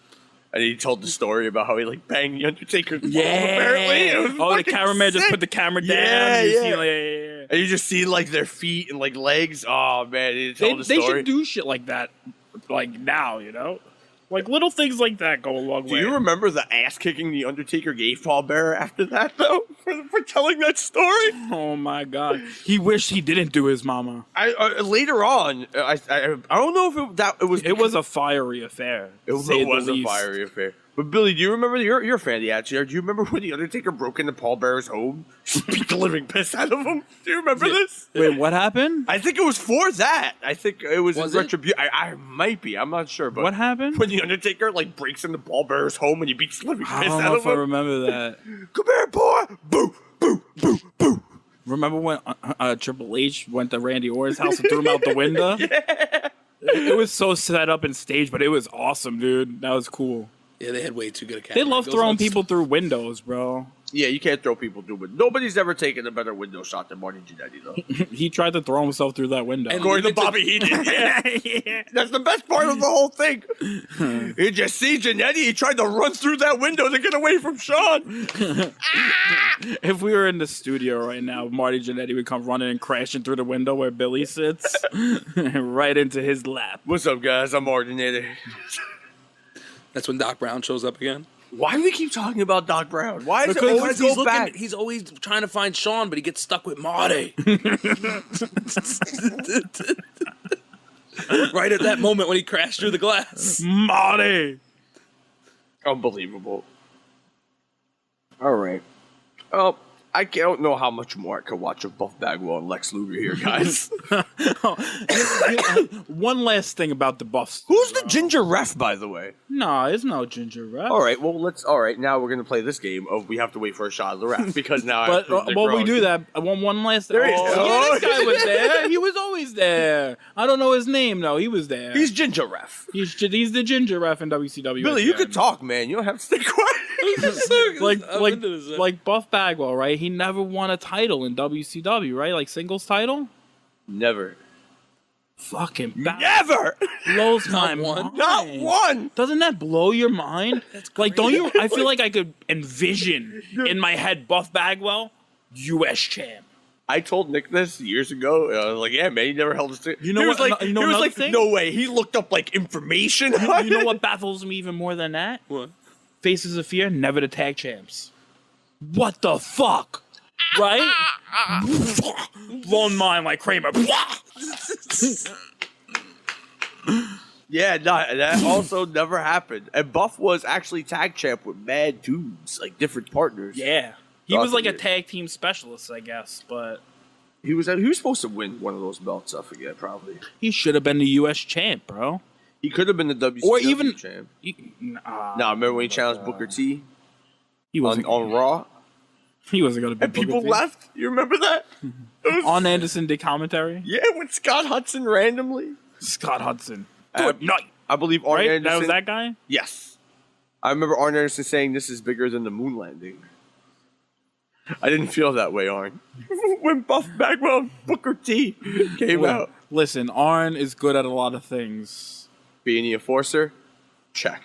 And he told the story about how he like banged the Undertaker's mom, apparently. The cameraman just put the camera down. Yeah. And you just see like their feet and like legs. Oh man, he told the story. They should do shit like that, like now, you know? Like, little things like that go a long way. Do you remember the ass kicking the Undertaker gave Paul Bearer after that, though, for telling that story? Oh my God, he wished he didn't do his mama. Later on, I don't know if it was. It was a fiery affair. It was a fiery affair. But Billy, do you remember? You're a fan of the Attitude Era. Do you remember when the Undertaker broke into Paul Bearer's home, beat the living piss out of him? Do you remember this? Wait, what happened? I think it was for that. I think it was in retribution. I might be. I'm not sure. But what happened? When the Undertaker like breaks into Paul Bearer's home and he beats the living piss out of him. I don't know if I remember that. Come here, boy! Boo, boo, boo, boo. Remember when Triple H went to Randy Orton's house and threw him out the window? Yeah. It was so set up and staged, but it was awesome, dude. That was cool. Yeah, they had way too good a camera. They love throwing people through windows, bro. Yeah, you can't throw people through windows. Nobody's ever taken a better window shot than Marty Jannetty, though. He tried to throw himself through that window. And According to Bobby Heenan, yeah. That's the best part of the whole thing. You just see Jannetty, he tried to run through that window to get away from Sean. If we were in the studio right now, Marty Jannetty would come running and crashing through the window where Billy sits, right into his lap. What's up, guys? I'm Marty Jannetty. That's when Doc Brown shows up again. Why do we keep talking about Doc Brown? Why does it always he's go back? He's always trying to find Sean, but he gets stuck with Marty. Right at that moment when he crashed through the glass. Marty! Unbelievable. All right. Oh, I don't know how much more I could watch of Buff Bagwell and Lex Luger here, guys. One last thing about the Buffs. Who's the ginger ref, by the way? No, there's no ginger ref. All right, well, now we're going to play this game of we have to wait for a shot of the ref because now we do that. One last thing. There he is. Yeah, this guy was there. He was always there. I don't know his name, though. He was there. He's ginger ref. He's the ginger ref in WCW. Billy, you could talk, man. You don't have to stay quiet. like Buff Bagwell, right? He never won a title in WCW, right? Like singles title? Never. Fucking never blows my mind. Not one. Doesn't that blow your mind? Like, don't you? I feel like I could envision in my head Buff Bagwell, U.S. champ. I told Nick this years ago. I was like, "Yeah, man, he never held his." You know what? He was like, thing? "No way." He looked up like information. You know what baffles me even more than that? What? Faces of Fear, never the tag champs. What the fuck? Right? Blown mind like Kramer. Yeah, no, that also never happened. And Buff was actually tag champ with mad dudes, like different partners. Yeah. He was like a tag team specialist, I guess, but he was supposed to win one of those belts, I forget, probably. He should have been the US champ, bro. He could have been the WCW or even champ. Remember when he challenged Booker T? He wasn't on Raw. He wasn't going to be. And people left. You remember that? On Anderson did commentary. Yeah, with Scott Hudson randomly. Scott Hudson. Good night. I believe Arn Anderson. That was that guy. Yes, I remember Arn Anderson saying this is bigger than the moon landing. I didn't feel that way, Arn. When Buff Bagwell and Booker T came out. Listen, Arn is good at a lot of things. Being the enforcer, check.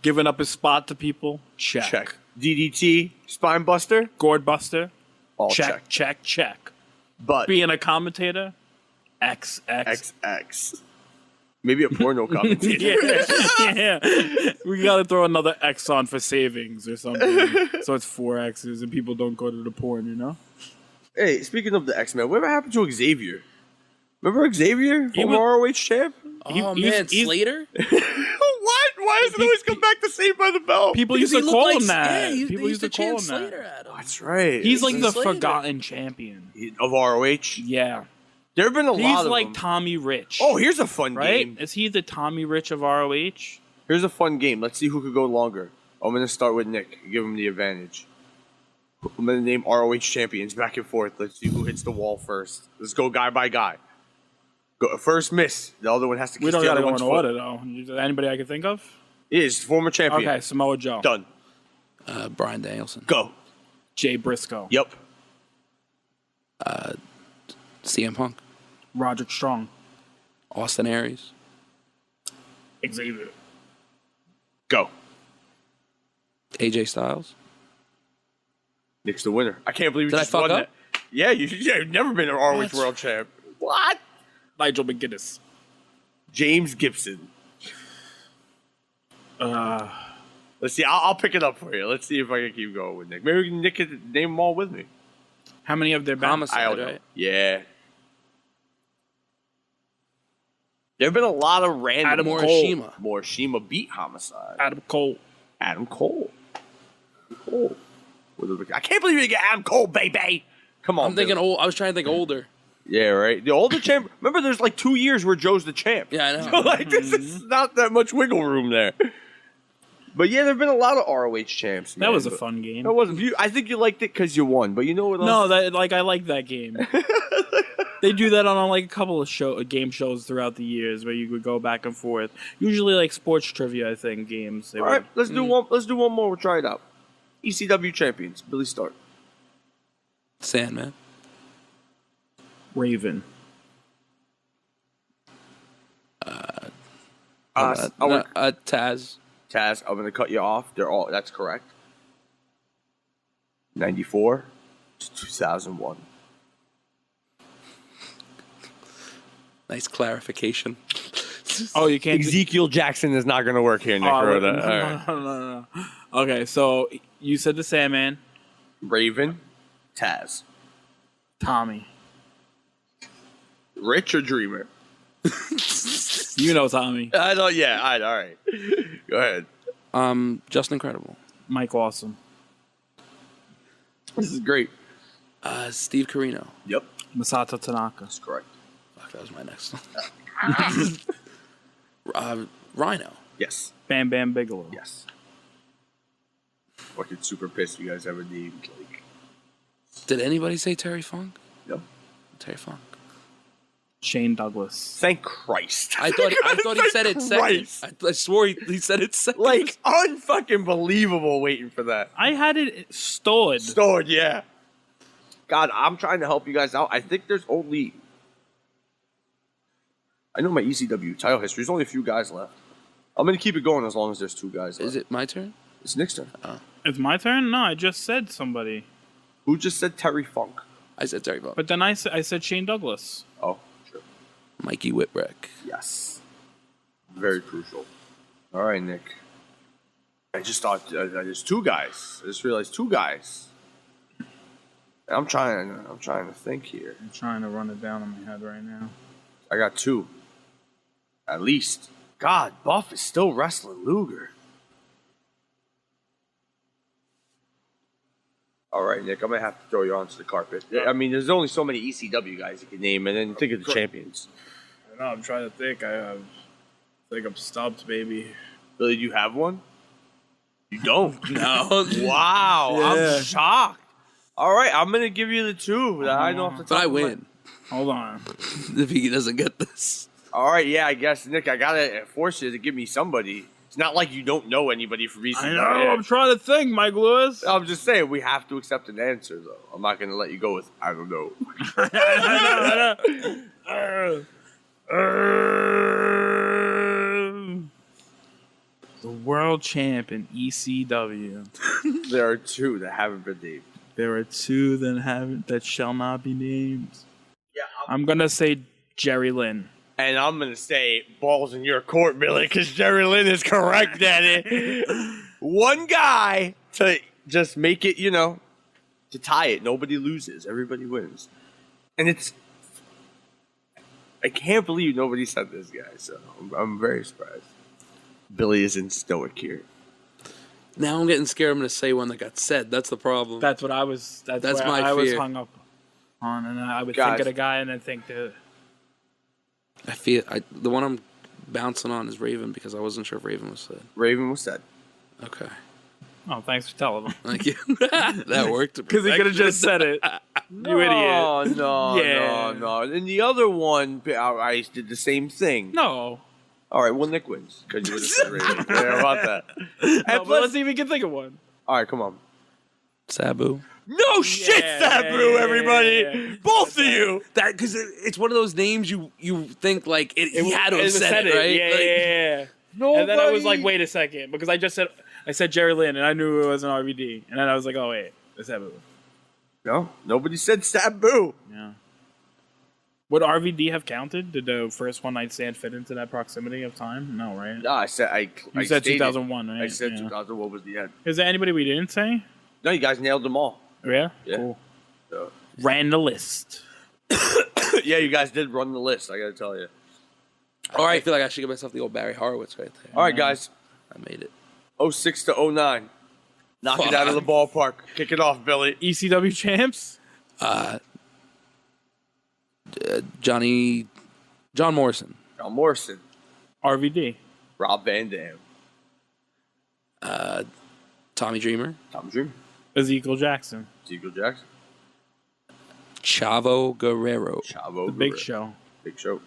Giving up his spot to people, check. DDT, spine buster, gourd buster, all check. But being a commentator, XX. Maybe a porno commentator. yeah. We gotta throw another X on for savings or something. So it's 4 X's and people don't go to the porn, you know? Hey, speaking of the X-Men, whatever happened to Xavier? Remember Xavier? Former ROH champ? Slater? What? Why does it always come back to Saved by the Bell? People used to call him that. Yeah, people used to call him Slater that. That's right. He's like the forgotten champion. Of ROH? Yeah. There have been a lot of He's like them. Tommy Rich. Oh, here's a fun game. Is he the Tommy Rich of ROH? Here's a fun game. Let's see who could go longer. I'm going to start with Nick. Give him the advantage. I'm going to name ROH champions back and forth. Let's see who hits the wall first. Let's go guy by guy. Go first miss. The other one has to kiss We don't the got to other go one's in foot. order, though. Anybody I can think of? It is former champion. Okay, Samoa Joe. Done. Bryan Danielson. Go. Jay Briscoe. Yep. CM Punk. Roderick Strong. Austin Aries. Xavier. Go. AJ Styles. Nick's the winner. I can't believe you Did just I fuck won up? that. Yeah, you've never been an ROH world champ. What? Nigel McGuinness. James Gibson. Let's see. I'll pick it up for you. Let's see if I can keep going with Nick. Maybe Nick can name them all with me. How many of their been? Homicide, right? Yeah. There have been a lot of random. Adam Morishima. Morishima beat Homicide. Adam Cole. I can't believe you get Adam Cole, baby. Come on. I'm thinking old. I was trying to think older. Yeah, right. The older champ. Remember, there's like 2 years where Joe's the champ. Yeah, I know. So, like, this is not that much wiggle room there. But yeah, there've been a lot of ROH champs. That was a fun game. That wasn't. I think you liked it because you won. But you know what? No, I like that game. They do that on like a couple of game shows throughout the years where you would go back and forth. Usually like sports trivia, I think, games. All right, let's do one. Let's do one more. We'll try it out. ECW champions. Billy Stark. Sandman. Raven. Taz. Taz, I'm going to cut you off. That's correct. 94 to 2001. Nice clarification. Oh, you can't. Ezekiel Jackson is not going to work here, Nick. No. Okay, so you said the Sandman. Raven. Taz. Tommy. Rich or Dreamer? You know Tommy. I know, yeah. All right. Go ahead. Just Incredible. Mike Awesome. This is great. Steve Carino. Yep. Masato Tanaka. That's correct. Fuck, that was my next one. Rhino. Yes. Bam Bam Bigelow. Yes. Fucking super pissed you guys ever named, like... Did anybody say Terry Funk? No. Terry Funk. Shane Douglas. Thank Christ. I thought he said it second. I swore he said it second. Like, unfucking believable waiting for that. I had it stored. Stored, yeah. God, I'm trying to help you guys out. I think there's only... I know my ECW title history. There's only a few guys left. I'm going to keep it going as long as there's two guys left. Is it my turn? It's Nick's turn. It's my turn? No, I just said somebody. Who just said Terry Funk? I said Terry Funk. But then I said Shane Douglas. Oh, sure. Mikey Whipwreck. Yes. Very crucial. All right, Nick. I just thought there's two guys. I just realized two guys. I'm trying to think here. I'm trying to run it down in my head right now. I got two. At least. God, Buff is still wrestling Luger. All right, Nick, I'm going to have to throw you onto the carpet. I mean, there's only so many ECW guys you can name, and then think of the champions. I know, I'm trying to think. I think I'm stumped, baby. Billy, do you have one? You don't? No. Wow, Yeah. I'm shocked. All right, I'm going to give you the two that I know off the top But I of my- win. Hold on. If he doesn't get this. All right, yeah, I guess, Nick, I got to force you to give me somebody. It's not like you don't know anybody from ECW. I know, I'm trying to think, Mike Lewis. I'm just saying, we have to accept an answer, though. I'm not going to let you go with, I don't know. The world champ in ECW. There are two that haven't been named. There are two that shall not be named. Yeah, I'm gonna say Jerry Lynn. And I'm going to say balls in your court, Billy, because Jerry Lynn is correct, Daddy. One guy to just make it, to tie it. Nobody loses. Everybody wins. And it's... I can't believe nobody said this guy, so I'm very surprised. Billy is in stoic here. Now I'm getting scared I'm going to say one that got said. That's the problem. That's what I was... That's my I was fear. hung up on, and I would think of the guy and then think the... I feel... the one I'm bouncing on is Raven because I wasn't sure if Raven was said. Raven was said. Okay. Oh, thanks for telling him. Thank you. That worked. Because he could have just said it. You idiot. No. And the other one, I did the same thing. No. All right, well, Nick wins because you would have said Raven. Yeah, about that. No, but let's see if we can think of one. All right, come on. Sabu. No shit, Sabu, everybody. Both of you. That because it's one of those names you think like he had to have said it, right? Yeah. Nobody. And then I was like, wait a second, because I said Jerry Lynn, and I knew it was an RVD, and then I was like, oh wait, it's Sabu. No, nobody said Sabu. Yeah. Would RVD have counted? Did the first one night stand fit into that proximity of time? No, right? No, I said You said 2001, right? I said 2001 was the end. Is there anybody we didn't say? No, you guys nailed them all. Yeah? Yeah. Cool. So. Ran the list. Yeah, you guys did run the list, I gotta tell you. All right, I feel like I should give myself the old Barry Horowitz right there. All right, guys. I made it. 06 to 09. Knock it out of the ballpark. Kick it off, Billy. ECW champs? John Morrison. John Morrison. RVD. Rob Van Dam. Tommy Dreamer. Tom Dream. Ezekiel Jackson. Ezekiel Jackson. Chavo Guerrero. Chavo. The Big Show. Big Show.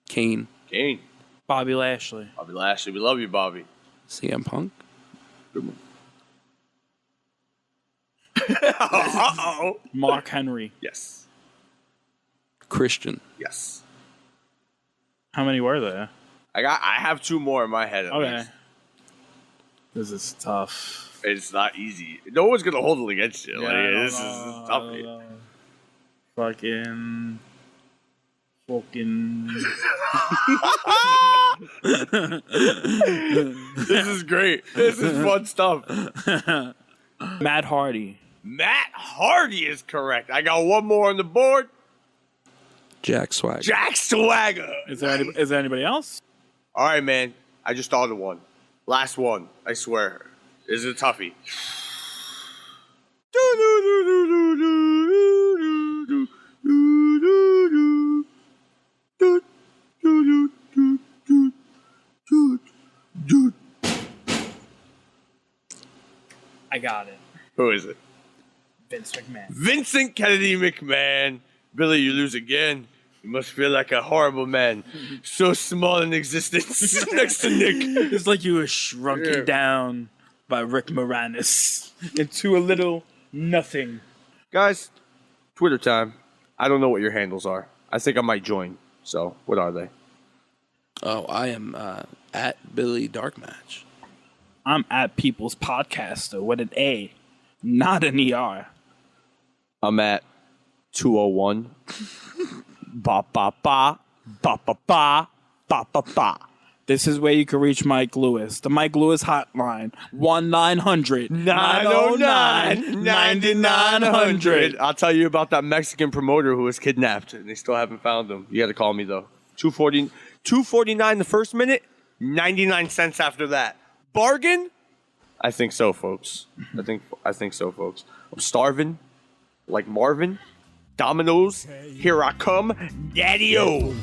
Kane. Kane. Bobby Lashley. Bobby Lashley. We love you, Bobby. CM Punk. Good one. Uh-oh. Mark Henry. Yes. Christian. Yes. How many were there? I have two more in my head. Okay. Least. This is tough. It's not easy. No one's gonna hold it against you. Yeah, This is tough. Fucking. This is great. This is fun stuff. Matt Hardy. Matt Hardy is correct. I got one more on the board. Jack Swagger. Jack Swagger. Is there anybody else? All right, man. I just thought of one. Last one. I swear. This is a toughie. I got it. Who is it? Vince McMahon. Vincent Kennedy McMahon. Billy, you lose again. You must feel like a horrible man. So small in existence next to Nick. It's like you were shrunken down by Rick Moranis into a little nothing. Guys, Twitter time. I don't know what your handles are. I think I might join. So, what are they? Oh, I am at Billy Darkmatch. I'm at People's Podcaster with an A, not an ER. I'm at 201. Ba ba ba ba ba ba ba ba ba. This is where you can reach Mike Lewis. The Mike Lewis hotline, 1-900-909-9900. I'll tell you about that Mexican promoter who was kidnapped, and they still haven't found him. You got to call me, though. $2.49 the first minute, 99 cents after that. Bargain? I think so, folks. I think so, folks. I'm starving, like Marvin. Domino's, here I come, Daddy-O.